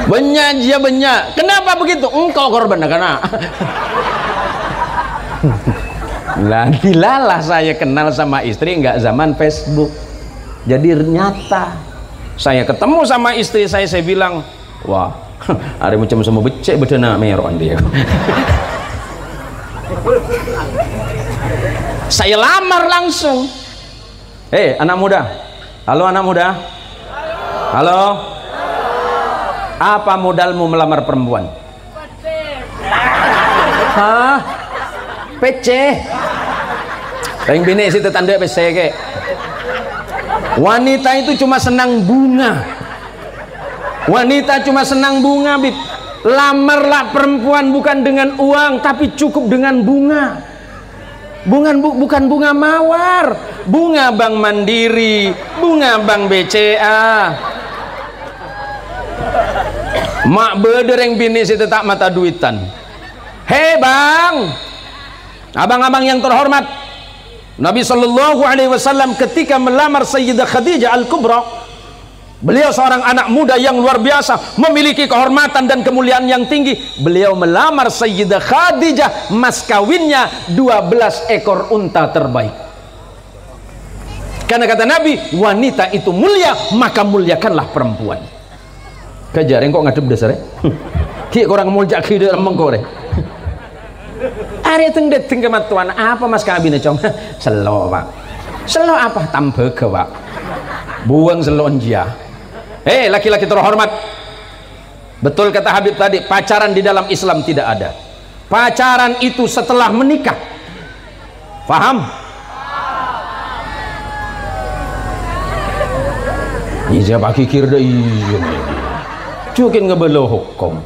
Banyak dia banyak. Kenapa begitu? Engkau korban karena. Lah dilalah saya kenal sama istri nggak zaman Facebook. Jadi nyata. Saya ketemu sama istri saya bilang, wah, ada macam semua becek bedana meron dia. Saya lamar langsung. Hei anak muda, halo anak muda, halo. Apa modalmu melamar perempuan? Hah? PC? Yang bini situ tanda PC ke? Wanita itu cuma senang bunga. Wanita cuma senang bunga, Bib. Lamarlah perempuan bukan dengan uang, tapi cukup dengan bunga. Bukan bunga mawar, bunga Bank Mandiri, bunga Bank BCA. Mak beder yang bini situ tak mata duitan. Hei bang, abang-abang yang terhormat, Nabi Shallallahu Alaihi Wasallam ketika melamar Sayyidah Khadijah Al-Kubra, beliau seorang anak muda yang luar biasa, memiliki kehormatan dan kemuliaan yang tinggi. Beliau melamar Sayyidah Khadijah, mas kawinnya 12 ekor unta terbaik. Karena kata Nabi, wanita itu mulia, maka muliakanlah perempuan. Kajarin kok ngadep dasar ya? Ki orang muljak ki dalam mengkore. Are teng deteng kematuan apa mas kabine cong? Selo pak. Selo apa? Tambege pak. Buang selonja. Hei laki-laki terhormat. Betul kata Habib tadi, pacaran di dalam Islam tidak ada. Pacaran itu setelah menikah. Paham? Iya pakai kira iya. Cukin ngebelo hukum.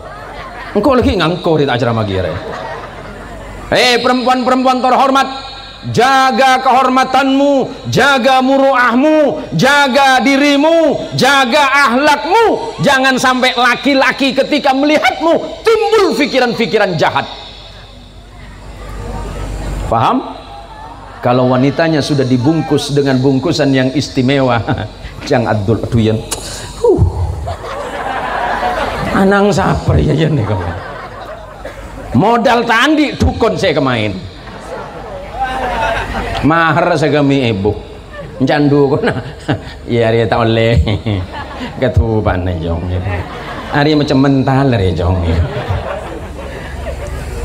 Engkau lagi ngangkau di acara magire. Perempuan-perempuan terhormat, jaga kehormatanmu, jaga muruahmu, jaga dirimu, jaga ahlakmu. Jangan sampai laki-laki ketika melihatmu timbul pikiran-pikiran jahat. Paham? Kalau wanitanya sudah dibungkus dengan bungkusan yang istimewa, jangan adul-aduyan. Anang saper ya nih kamu. Modal tandi dukun saya kemain. Mahar segami ibu. Candu kona. Ya dia tak oleh. Ketuban aja jong. Hari macam mental ya jong.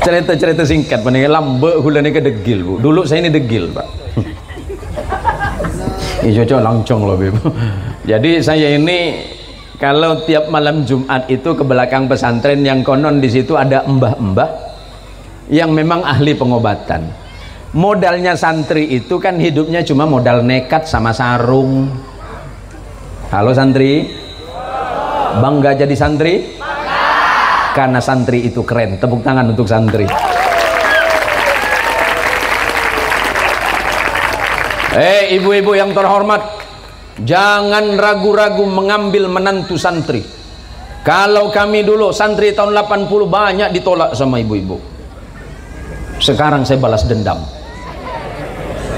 Cerita-cerita singkat paling lambe hula ni kedegil bu. Dulu saya ini degil pak. Ini cocok langsung loh bu. Jadi saya ini kalau tiap malam Jumat itu ke belakang pesantren yang konon di situ ada mbah-mbah yang memang ahli pengobatan. Modalnya santri itu kan hidupnya cuma modal nekat sama sarung. Halo santri, bangga jadi santri? Bangga. Karena santri itu keren. Tepuk tangan untuk santri. Ibu-ibu yang terhormat, jangan ragu-ragu mengambil menantu santri. Kalau kami dulu santri tahun 80 banyak ditolak sama ibu-ibu. Sekarang saya balas dendam.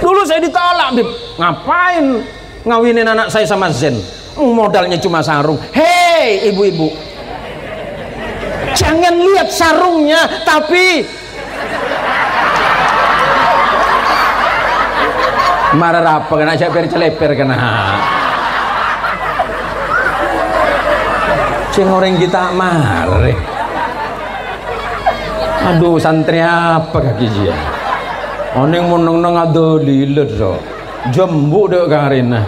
Dulu saya ditolak, Bib. Ngapain ngawinin anak saya sama Zen? Modalnya cuma sarung. Hei ibu-ibu, jangan lihat sarungnya, tapi marah apa kena ceper celeper kena. Cing orang kita marah. Aduh santri apa kaki dia? Oneng monong nang ado lilet so. Jembu dek karina.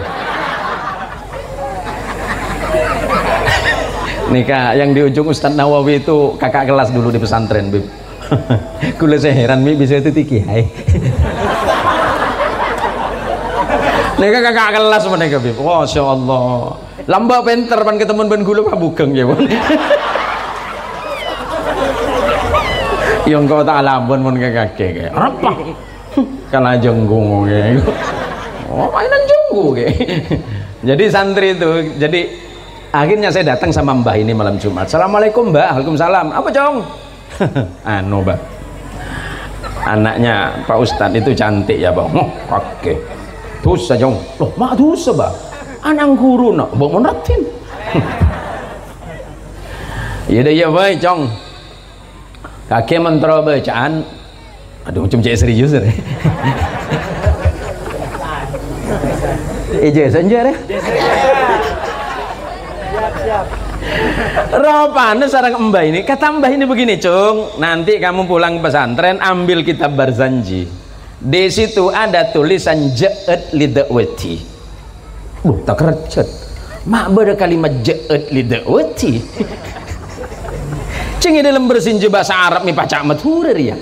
Nikah yang di ujung Ustadz Nawawi itu kakak kelas dulu di pesantren, Bib. Kula saya heran Mi bisa itu tiki hai. Neka kakak kelas mereka Bib. Masya Allah. Lamba penter pan ketemu ben gula Pak Bugeng ya, Bun. Yang kau tak alambon mun kakek. Apa? Kalah jenggung kayak. Oh, mainan jenggung kayak. Jadi santri itu, jadi akhirnya saya datang sama Mbah ini malam Jumat. Assalamualaikum Mbah. Waalaikumsalam. Apa Jong? Anu Mbah, Anaknya Pak Ustadz itu cantik ya bang. Oh, oke. Dosa jong. Loh, mak dosa bang. Anak guru nak, bang menertin. Ya dah ya baik jong. Kakek mentera bacaan. Aduh macam cek serius deh. Je senja deh. Ropane sareng mbah ini, kata mbah ini begini cung, nanti kamu pulang pesantren ambil kitab Barzanji, di situ ada tulisan ja'at lidawati. Tak kerjat mak ber kalimat ja'at lidawati. Cing dalam bersinji bahasa Arab nih pacak matur ya.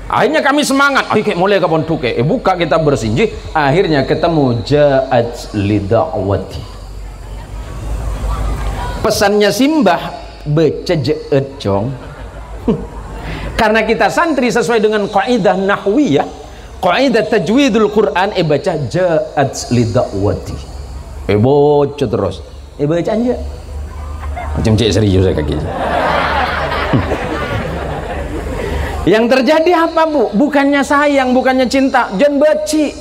Akhirnya kami semangat, ayo mulai kapan tuke, buka kitab Bersinji, akhirnya ketemu ja'at lidawati. Pesannya simbah baca je'et jong. Karena kita santri sesuai dengan kaidah nahwiyah, kaidah tajwidul Quran, baca ja'at lidawati. Baca terus. Baca aja. Macam cek serius saya kaki. Yang terjadi apa bu? Bukannya sayang, bukannya cinta, jangan baci.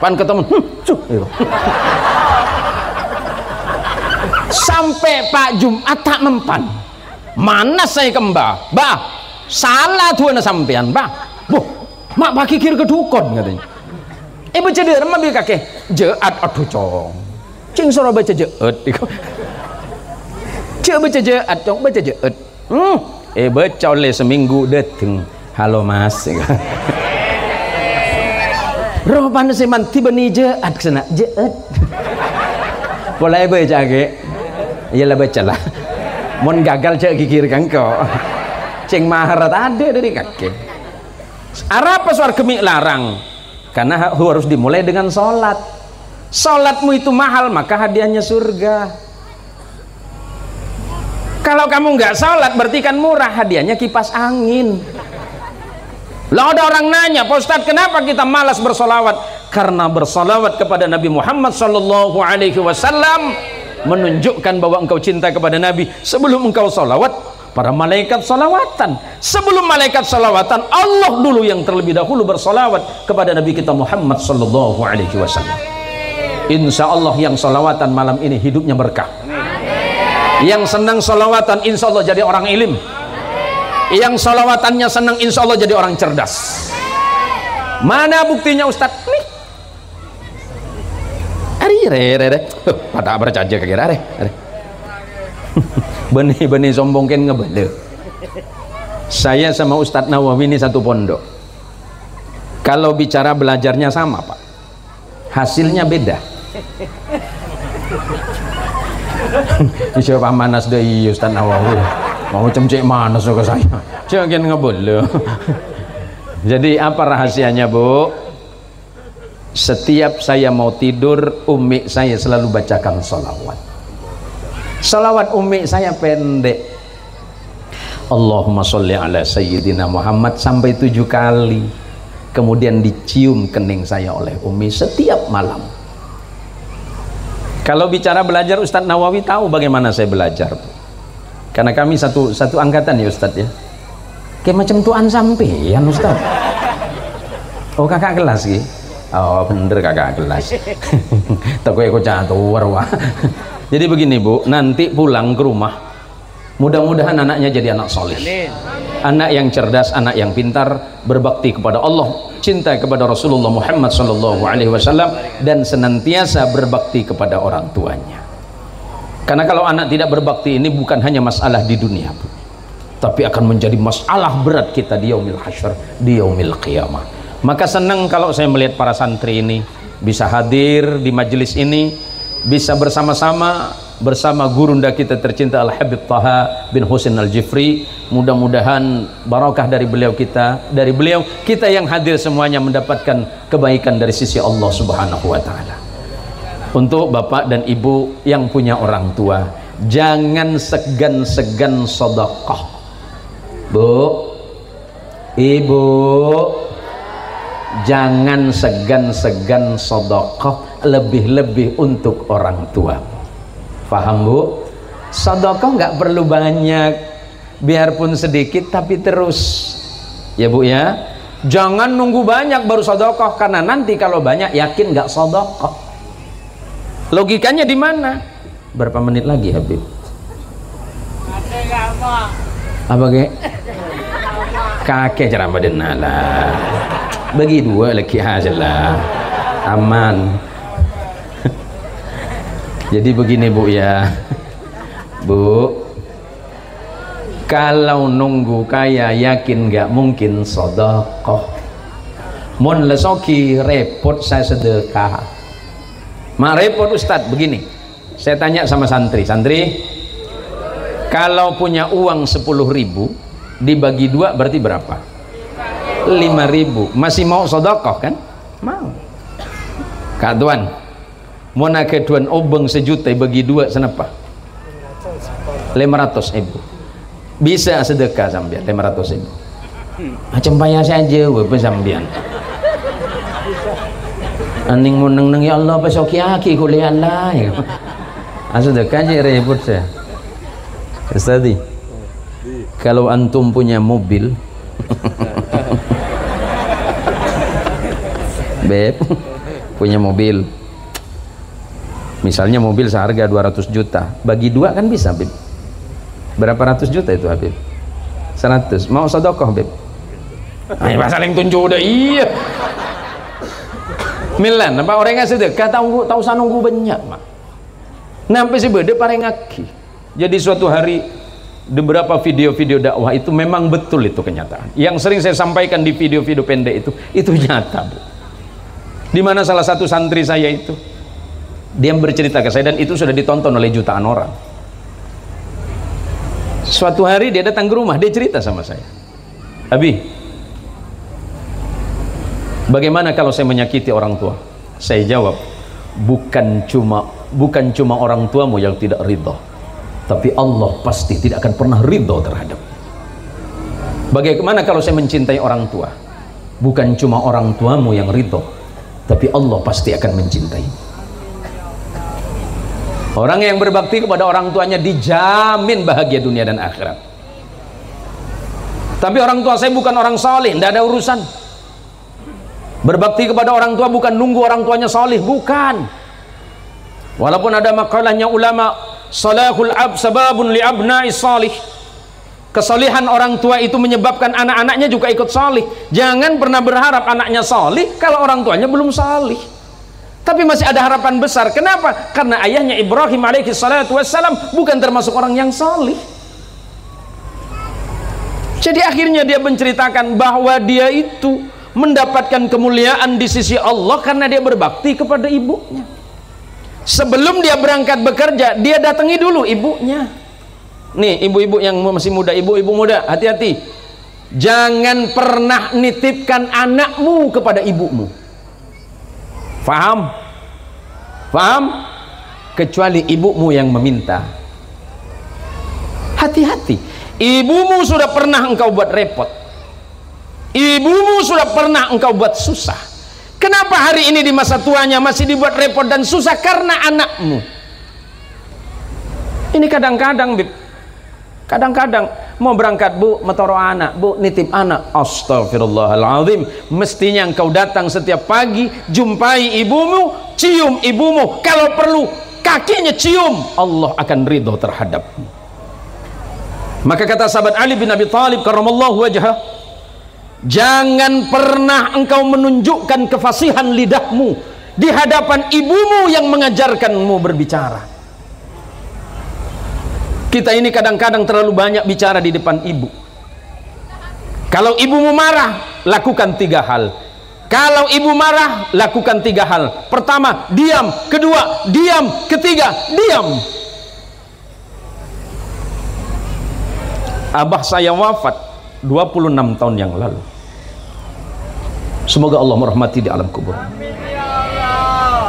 Pan ketemu, sampai Pak Jumat tak mempan. Mana saya kembah? Bah, salah tuan sampean, bah. Bu, mak pakai kir ke dukun katanya. Baca dia remah bi kakek. Jeat aduh cong. Cing suruh baca jeat. Cek baca jeat cong, baca jeat. Baca oleh seminggu dateng. Halo mas. Roh panas seman tiba ni jeat kesana jeat. Boleh baca ke? Iyalah bacalah. Mon gagal cek kikir kan kau. Ceng maharat ada dari kakek. Arab suar kemik larang. Karena harus dimulai dengan sholat. Sholatmu itu mahal, maka hadiahnya surga. Kalau kamu nggak sholat berarti kan murah, hadiahnya kipas angin. Lah ada orang nanya, Pak Ustadz kenapa kita malas bersolawat? Karena bersolawat kepada Nabi Muhammad Sallallahu Alaihi Wasallam menunjukkan bahwa engkau cinta kepada Nabi. Sebelum engkau solawat, para malaikat solawatan. Sebelum malaikat solawatan, Allah dulu yang terlebih dahulu bersolawat kepada Nabi kita Muhammad Sallallahu Alaihi Wasallam. Insya Allah yang solawatan malam ini hidupnya berkah. Yang senang solawatan insya Allah jadi orang ilim. Yang solawatannya senang insya Allah jadi orang cerdas. Mana buktinya Ustadz? Nih. Pada bercaja kira are. Benih-benih sombong kan ngebede. Saya sama Ustadz Nawawi ini satu pondok. Kalau bicara belajarnya sama pak, hasilnya beda. Siapa manas dari Ustadz Nawawi? Mau cemcek manas ke saya? Jangan ngebede. Jadi apa rahasianya bu? Setiap saya mau tidur, umi saya selalu bacakan sholawat. Sholawat umi saya pendek. Allahumma sholli ala sayyidina Muhammad sampai 7 kali. Kemudian dicium kening saya oleh umi setiap malam. Kalau bicara belajar, Ustadz Nawawi tahu bagaimana saya belajar. Karena kami satu angkatan ya Ustadz ya. Kayak macam tuan sampean Ustadz. Oh kakak kelas gitu. Oh bener kakak kelas. Takut aku catur wah. Jadi begini bu, nanti pulang ke rumah mudah-mudahan anaknya jadi anak soleh, anak yang cerdas, anak yang pintar, berbakti kepada Allah, cinta kepada Rasulullah Muhammad Sallallahu Alaihi Wasallam, dan senantiasa berbakti kepada orang tuanya. Karena kalau anak tidak berbakti ini bukan hanya masalah di dunia bu, tapi akan menjadi masalah berat kita di yaumil hasyr, di yaumil qiyamah. Maka senang kalau saya melihat para santri ini bisa hadir di majelis ini, bisa bersama-sama bersama gurunda kita tercinta Al-Habib Taha bin Husain Al-Jifri. Mudah-mudahan barakah dari beliau kita yang hadir semuanya mendapatkan kebaikan dari sisi Allah Subhanahu wa taala. Untuk bapak dan ibu yang punya orang tua, jangan segan-segan sedekah. Bu, ibu, jangan segan-segan sedekah, lebih-lebih untuk orang tua. Paham bu? Sedekah nggak perlu banyak, biarpun sedikit tapi terus. Ya Bu ya, jangan nunggu banyak baru sedekah, karena nanti kalau banyak yakin nggak sedekah. Logikanya di mana? Berapa menit lagi Habib? Apa ke? Kakek ceramah denala. Bagi dua lagi aja lah, aman. Jadi begini Bu ya, Bu, kalau nunggu kaya yakin nggak mungkin sedekah. Mun lesoki repot saya sedekah. Mak repot Ustadz. Begini, saya tanya sama santri, kalau punya uang 10.000 dibagi 2 berarti berapa? 5.000. Masih mau sedekah kan? Mau. Kak Tuan, mau nak Tuan obeng 1 juta bagi 2 senapa? 500.000. Bisa sedekah sambian 500.000. Macam bayar saja apa sambian. Aning muneng ya Allah pasoki aki kuliah Allah. Sedekah aja repot saya. Ustadi, kalau antum punya mobil Beb, punya mobil, misalnya mobil seharga 200 juta, bagi 2 kan bisa Beb. Berapa ratus juta itu Habib? 100. Mau sedekah Beb? Ayo saling tunjuk udah. Iya Milan, apa orang nggak sedekah tahu usah nunggu banyak mak. Nampai si bede parengaki. Jadi suatu hari di beberapa video-video dakwah itu memang betul itu kenyataan. Yang sering saya sampaikan di video-video pendek itu nyata Bu. Di mana salah satu santri saya itu dia bercerita ke saya dan itu sudah ditonton oleh jutaan orang. Suatu hari dia datang ke rumah, dia cerita sama saya, Abi, bagaimana kalau saya menyakiti orang tua? Saya jawab, bukan cuma orang tuamu yang tidak ridho, tapi Allah pasti tidak akan pernah ridho terhadap. Bagaimana kalau saya mencintai orang tua? Bukan cuma orang tuamu yang ridho, tapi Allah pasti akan mencintai. Orang yang berbakti kepada orang tuanya dijamin bahagia dunia dan akhirat. Tapi orang tua saya bukan orang saleh, tidak ada urusan. Berbakti kepada orang tua bukan nunggu orang tuanya saleh, bukan. Walaupun ada makalahnya ulama, salahul ab sababun li abna'i salih. Kesalihan orang tua itu menyebabkan anak-anaknya juga ikut salih. Jangan pernah berharap anaknya salih kalau orang tuanya belum salih. Tapi masih ada harapan besar. Kenapa? Karena ayahnya Ibrahim alaihi salatu wassalam bukan termasuk orang yang salih. Jadi akhirnya dia menceritakan bahwa dia itu mendapatkan kemuliaan di sisi Allah karena dia berbakti kepada ibunya. Sebelum dia berangkat bekerja, dia datangi dulu ibunya. Nih ibu-ibu yang masih muda, ibu-ibu muda, hati-hati. Jangan pernah nitipkan anakmu kepada ibumu. Faham? Faham? Kecuali ibumu yang meminta. Hati-hati. Ibumu sudah pernah engkau buat repot. Ibumu sudah pernah engkau buat susah. Kenapa hari ini di masa tuanya masih dibuat repot dan susah? Karena anakmu. Ini kadang-kadang Bib, kadang-kadang mau berangkat Bu, metoro anak, Bu nitip anak, astagfirullahaladzim. Mestinya engkau datang setiap pagi, jumpai ibumu, cium ibumu, kalau perlu kakinya cium, Allah akan ridho terhadapmu. Maka kata sahabat Ali bin Abi Thalib karramallahu wajhah, jangan pernah engkau menunjukkan kefasihan lidahmu di hadapan ibumu yang mengajarkanmu berbicara. Kita ini kadang-kadang terlalu banyak bicara di depan ibu. Kalau ibumu marah, lakukan 3 hal. Kalau ibu marah, lakukan 3 hal. Pertama, diam. Kedua, diam. Ketiga, diam. Abah saya wafat 26 tahun yang lalu. Semoga Allah merahmati di alam kubur.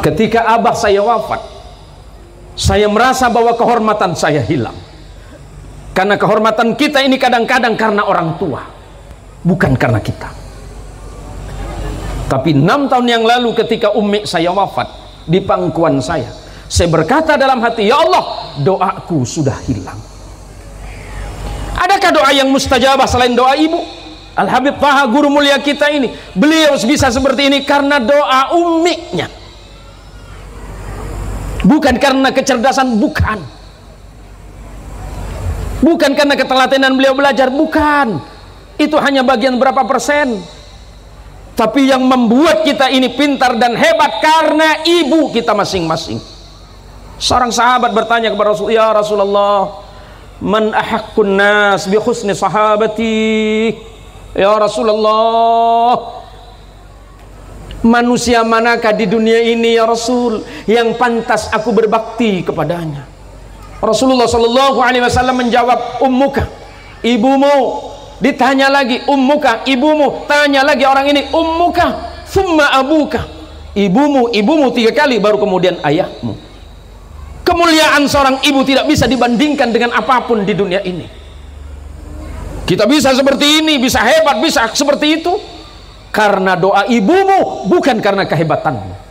Ketika abah saya wafat, saya merasa bahwa kehormatan saya hilang. Karena kehormatan kita ini kadang-kadang karena orang tua, bukan karena kita. Tapi 6 tahun yang lalu ketika ummi saya wafat di pangkuan saya berkata dalam hati, ya Allah, doaku sudah hilang. Adakah doa yang mustajabah selain doa ibu? Al-Habib Thaha, guru mulia kita ini, beliau bisa seperti ini karena doa ummiknya, bukan karena kecerdasan, bukan karena ketelatenan beliau belajar, bukan. Itu hanya bagian berapa persen. Tapi yang membuat kita ini pintar dan hebat karena ibu kita masing-masing. Seorang sahabat bertanya kepada Rasul, ya Rasulullah, man ahaqqun nas bi husni sahabati? Ya Rasulullah, manusia manakah di dunia ini ya Rasul yang pantas aku berbakti kepadanya? Rasulullah Shallallahu Alaihi Wasallam menjawab, ummuka, ibumu. Ditanya lagi, ummuka, ibumu. Tanya lagi orang ini, ummuka, thumma abuka, ibumu, 3 kali, baru kemudian ayahmu. Kemuliaan seorang ibu tidak bisa dibandingkan dengan apapun di dunia ini. Kita bisa seperti ini, bisa hebat, bisa seperti itu karena doa ibumu, bukan karena kehebatanmu.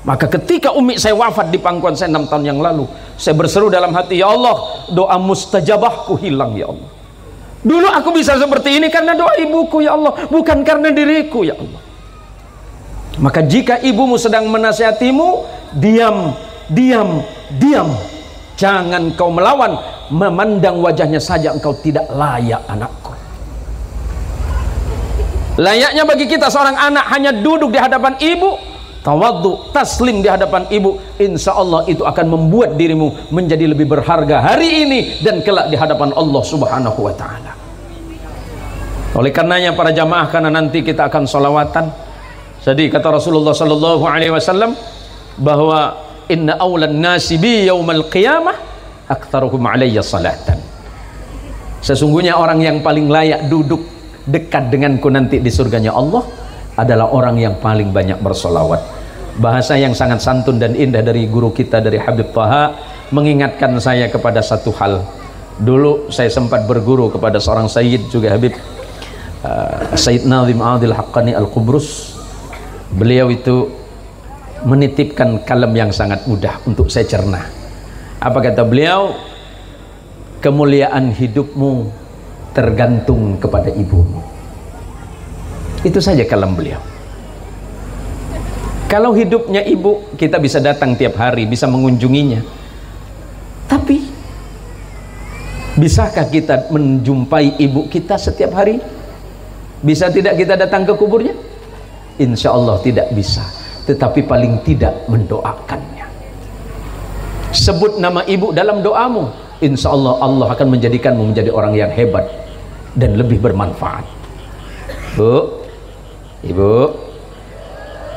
Maka ketika umi saya wafat di pangkuan saya 6 tahun yang lalu, saya berseru dalam hati, ya Allah, doa mustajabahku hilang ya Allah. Dulu aku bisa seperti ini karena doa ibuku ya Allah, bukan karena diriku ya Allah. Maka jika ibumu sedang menasihatimu, diam, diam, diam. Jangan kau melawan, memandang wajahnya saja engkau tidak layak anakku. Layaknya bagi kita seorang anak hanya duduk di hadapan ibu, tawadhu, taslim di hadapan ibu, insya Allah itu akan membuat dirimu menjadi lebih berharga hari ini dan kelak di hadapan Allah Subhanahu wa ta'ala. Oleh karenanya para jamaah, karena nanti kita akan sholawatan, jadi kata Rasulullah Sallallahu Alaihi Wasallam bahwa inna awlan nasi bi yaumal qiyamah aktsaruhum alayya salatan. Sesungguhnya orang yang paling layak duduk dekat denganku nanti di surganya Allah adalah orang yang paling banyak bersolawat. Bahasa yang sangat santun dan indah dari guru kita, dari Habib Thaha, mengingatkan saya kepada satu hal. Dulu saya sempat berguru kepada seorang Sayyid juga Habib, Sayyid Nazim Adil Haqqani Al-Qubrus. Beliau itu menitipkan kalam yang sangat mudah untuk saya cerna. Apa kata beliau? Kemuliaan hidupmu tergantung kepada ibumu. Itu saja kalam beliau. Kalau hidupnya ibu, kita bisa datang tiap hari, bisa mengunjunginya. Tapi bisakah kita menjumpai ibu kita setiap hari? Bisa tidak kita datang ke kuburnya? Insya Allah tidak bisa. Tetapi paling tidak mendoakannya. Sebut nama ibu dalam doamu, insya Allah Allah akan menjadikanmu menjadi orang yang hebat dan lebih bermanfaat. Bu, ibu,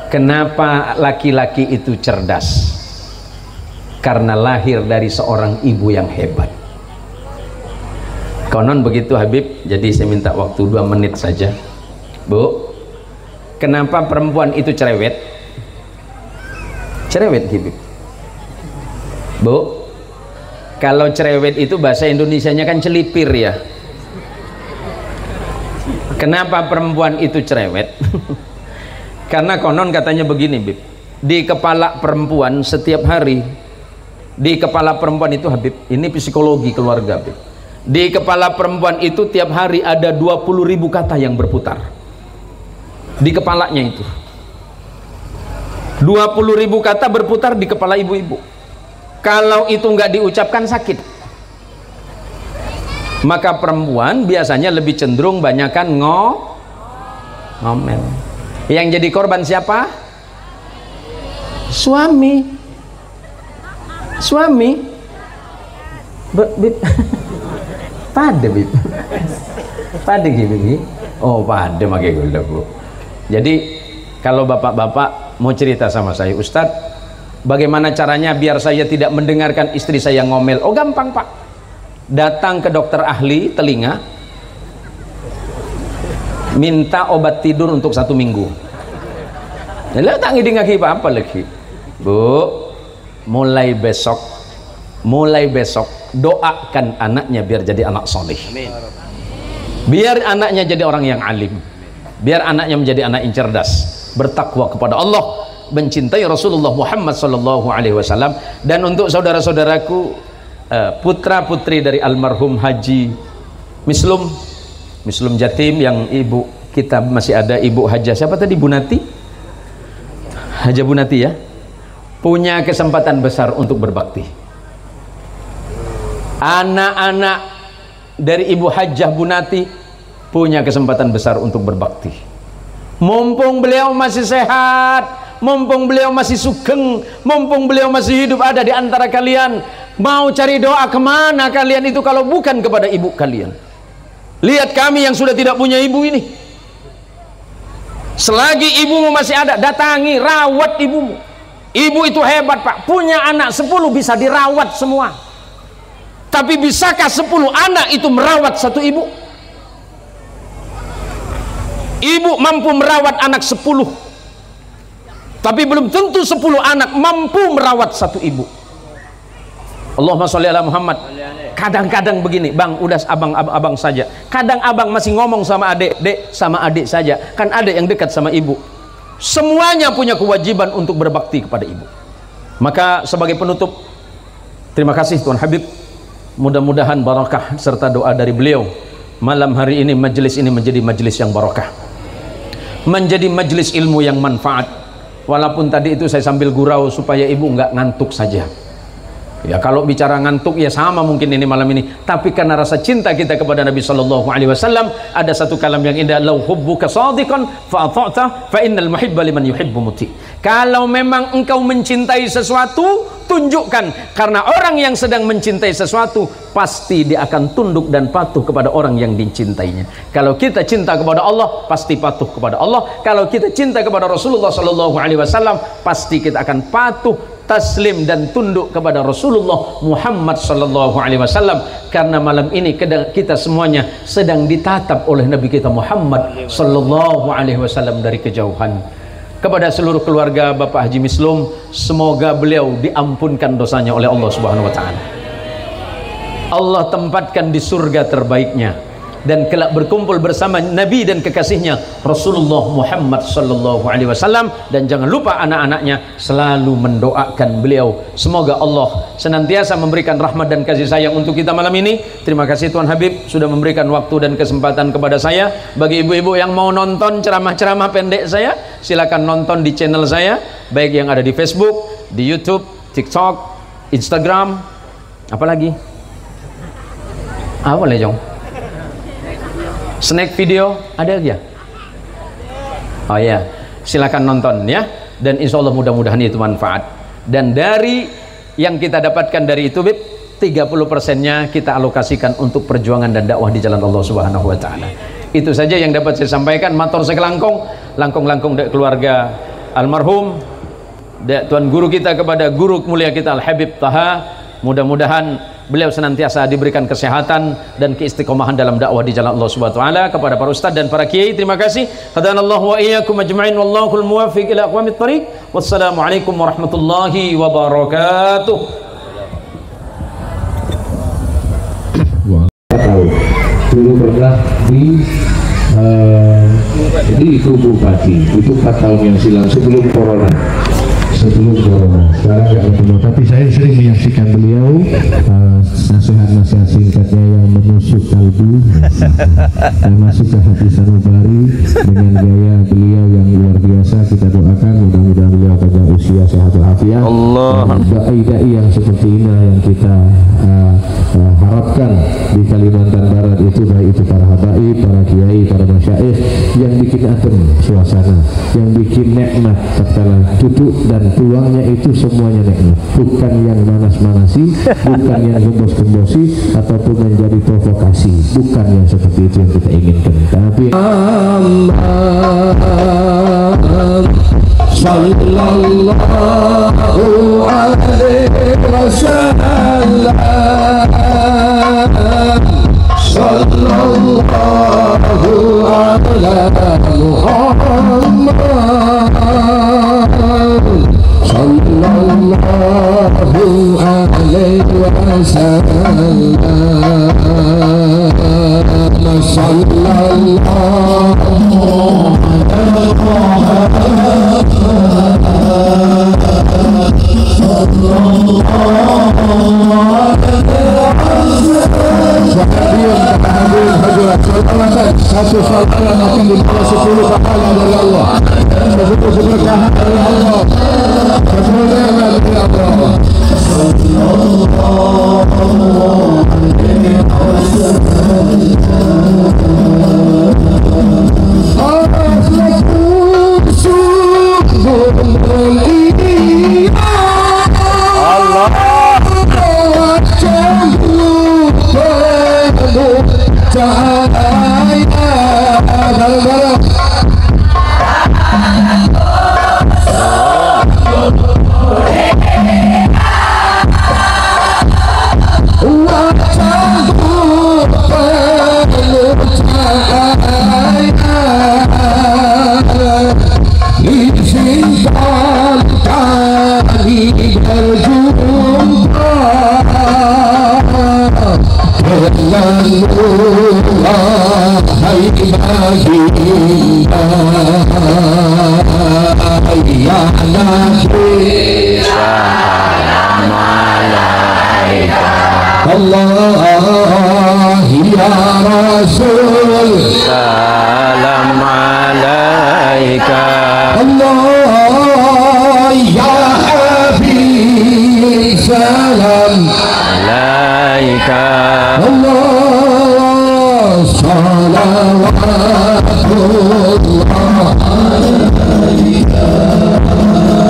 kenapa laki-laki itu cerdas? Karena lahir dari seorang ibu yang hebat. Konon begitu Habib, jadi saya minta waktu 2 menit saja. Bu, kenapa perempuan itu cerewet? Cerewet Habib. Bu, kalau cerewet itu bahasa Indonesianya kan celipir ya. Kenapa perempuan itu cerewet? Karena konon katanya begini Bib, di kepala perempuan setiap hari, di kepala perempuan itu Habib, ini psikologi keluarga Bib, di kepala perempuan itu tiap hari ada 20.000 kata yang berputar di kepalanya itu. 20.000 kata berputar di kepala ibu-ibu. Kalau itu nggak diucapkan sakit. Maka perempuan biasanya lebih cenderung banyakan ngomel. Yang jadi korban siapa? Suami. Bib. Pada Bib. Pada gitu. Oh, pada makai gula Bu. Jadi kalau bapak-bapak mau cerita sama saya, Ustadz, bagaimana caranya biar saya tidak mendengarkan istri saya ngomel? Oh gampang Pak, datang ke dokter ahli telinga, minta obat tidur untuk 1 minggu. Lalu tak ngiding lagi apa lagi. Bu, mulai besok doakan anaknya biar jadi anak soleh. Biar anaknya jadi orang yang alim, biar anaknya menjadi anak yang cerdas, bertakwa kepada Allah, mencintai Rasulullah Muhammad Sallallahu Alaihi Wasallam. Dan untuk saudara-saudaraku, putra putri dari almarhum Haji Mislum, Muslim Jatim yang ibu kita masih ada, Ibu Hajah siapa tadi, Bunati, Hajah Bunati ya, punya kesempatan besar untuk berbakti. Anak-anak dari Ibu Hajah Bunati punya kesempatan besar untuk berbakti. Mumpung beliau masih sehat, mumpung beliau masih sugeng, mumpung beliau masih hidup ada di antara kalian, mau cari doa kemana kalian itu kalau bukan kepada ibu kalian? Lihat kami yang sudah tidak punya ibu ini. Selagi ibumu masih ada, datangi, rawat ibumu. Ibu itu hebat Pak, punya anak 10 bisa dirawat semua. Tapi bisakah 10 anak itu merawat satu ibu? Ibu mampu merawat anak 10, tapi belum tentu 10 anak mampu merawat satu ibu. Allahumma sholli ala Muhammad. Kadang-kadang begini, Bang, udah abang saja. Kadang abang masih ngomong sama adik, dek, sama adik saja. Kan ada yang dekat sama ibu. Semuanya punya kewajiban untuk berbakti kepada ibu. Maka sebagai penutup, terima kasih Tuan Habib. Mudah-mudahan barakah serta doa dari beliau. Malam hari ini majelis ini menjadi majelis yang barakah, menjadi majelis ilmu yang manfaat. Walaupun tadi itu saya sambil gurau supaya ibu nggak ngantuk saja. Ya kalau bicara ngantuk ya sama mungkin ini malam ini, tapi karena rasa cinta kita kepada Nabi Shallallahu Alaihi Wasallam, ada satu kalam yang indah, lau hubbuka shadiqan fa ata'ta fa innal muhibba liman yuhibbu muti. Kalau memang engkau mencintai sesuatu, tunjukkan, karena orang yang sedang mencintai sesuatu pasti dia akan tunduk dan patuh kepada orang yang dicintainya. Kalau kita cinta kepada Allah, pasti patuh kepada Allah. Kalau kita cinta kepada Rasulullah Shallallahu Alaihi Wasallam, pasti kita akan patuh, taslim dan tunduk kepada Rasulullah Muhammad sallallahu alaihi wasallam. Karena malam ini kita semuanya sedang ditatap oleh Nabi kita Muhammad sallallahu alaihi wasallam dari kejauhan. Kepada seluruh keluarga Bapak Haji Mislum, semoga beliau diampunkan dosanya oleh Allah Subhanahu wa taala. Allah tempatkan di surga terbaiknya dan kelak berkumpul bersama Nabi dan kekasihnya Rasulullah Muhammad sallallahu alaihi wasallam. Dan jangan lupa anak-anaknya selalu mendoakan beliau, semoga Allah senantiasa memberikan rahmat dan kasih sayang untuk kita malam ini. Terima kasih Tuan Habib sudah memberikan waktu dan kesempatan kepada saya. Bagi ibu-ibu yang mau nonton ceramah-ceramah pendek saya, silakan nonton di channel saya, baik yang ada di Facebook, di YouTube, TikTok, Instagram, apalagi apa lejong, snack video ada ya? Oh ya, silakan nonton ya. Dan insya Allah mudah-mudahan itu manfaat. Dan dari yang kita dapatkan dari itu, 30%-nya kita alokasikan untuk perjuangan dan dakwah di jalan Allah Subhanahu wa taala. Itu saja yang dapat saya sampaikan. Matur sekelangkung, langkung-langkung dari keluarga almarhum Tuan Guru kita kepada guru mulia kita Al Habib Taha. Mudah-mudahan beliau senantiasa diberikan kesehatan dan keistiqomahan dalam dakwah di jalan Allah Subhanahu wa taala. Kepada para ustaz dan para kiai, terima kasih. Hadanallahu wa iyyakum ajma'in wallahul muwaffiq ila aqwamit thariq. Wassalamualaikum warahmatullahi wabarakatuh. Dulu pernah di Kubu Pati itu 4 tahun yang silam sebelum corona. Sekarang nggak ketemu, tapi saya sering menyaksikan beliau nasihat-nasihat singkatnya yang menusuk kalbu dan masuk ke hati sanubari dengan gaya beliau yang luar biasa. Kita doakan mudah-mudahan beliau panjang usia, sehat walafiat. Dai-dai yang seperti ini yang kita harapkan di Kalimantan Barat itu, baik itu para habaib, para kiai, para masyaikh, yang bikin adem suasana, yang bikin nikmat tatkala duduk dan peluangnya itu semuanya nikmat, bukan yang manas-manasi, bukan yang gembos-gembosi ataupun menjadi provokasi, bukan yang seperti itu yang kita inginkan. Tapi sallallahu alaihi wasallam, sallallahu ala Muhammad, sallallahu alaihi wasallam, sallallahu Satu salawat akan dibalas 10 pahala dari Allah. Begitu keberkahan dari Allah. Kemuliaan dari Allah. Allah ya Rasul salam alaika Allah ya Habib salam alaika Allah salawatullah alaika sallallahu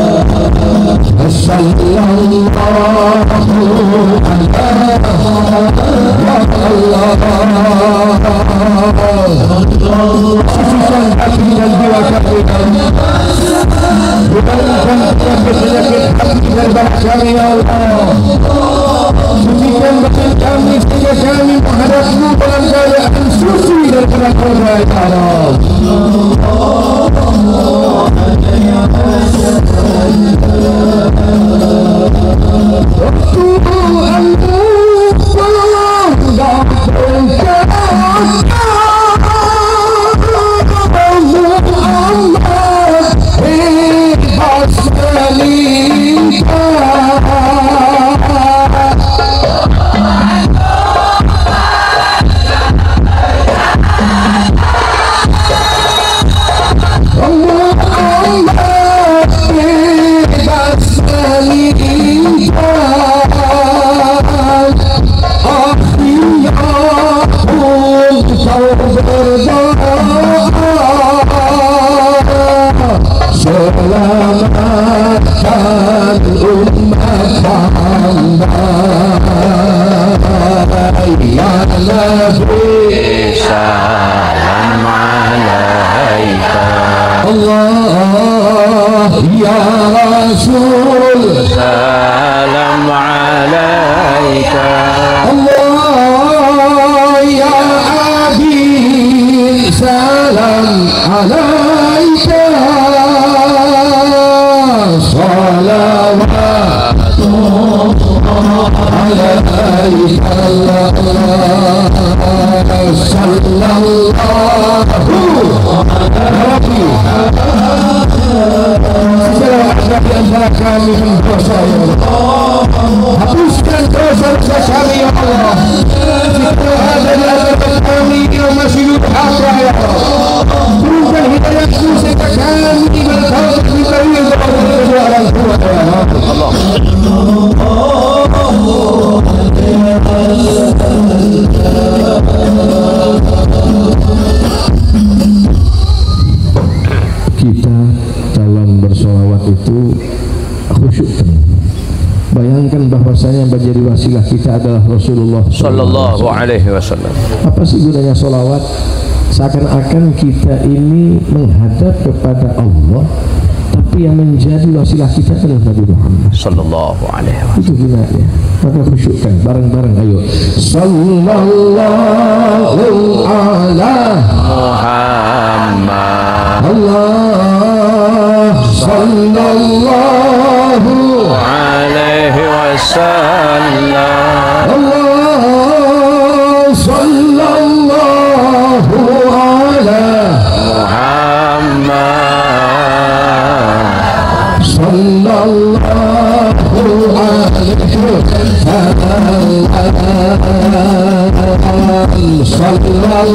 sucikan hati dan jiwa kami, bukankan penyakit hati dan badan kami ya Allah. Sucikan badan kami sehingga kami menghadapmu dalam keadaan suci dan berkorban ya Allah. Selamatkan umat hamba ya Nabi salam alaika Allah ya Rasul salam alaika Allah ya Habib salam alaika kami berdosa ya Allah, hapuskan dosa-dosa kami ya Allah. Jika ada di antara kami yang masih durhaka ya Allah, berikan hidayahmu sehingga kami bertaubat diberi kepada kedua orang tua ya Allah. Kita dalam bersolawat itu khusyuk penuh. Bayangkan bahwasanya yang menjadi wasilah kita adalah Rasulullah Sallallahu Alaihi Wasallam. Apa sih gunanya solawat? Seakan-akan kita ini menghadap kepada Allah, tapi yang menjadi wasilah kita adalah Nabi Muhammad Sallallahu Alaihi Wasallam. Itu gunanya. Maka khusyukkan bareng-bareng, ayo. Sallallahu ala Muhammad. Allah sallallahu alaihi wasallam. Allah sallallahu ala Muhammad. Sallallahu alaihi wasallam. Sallallahu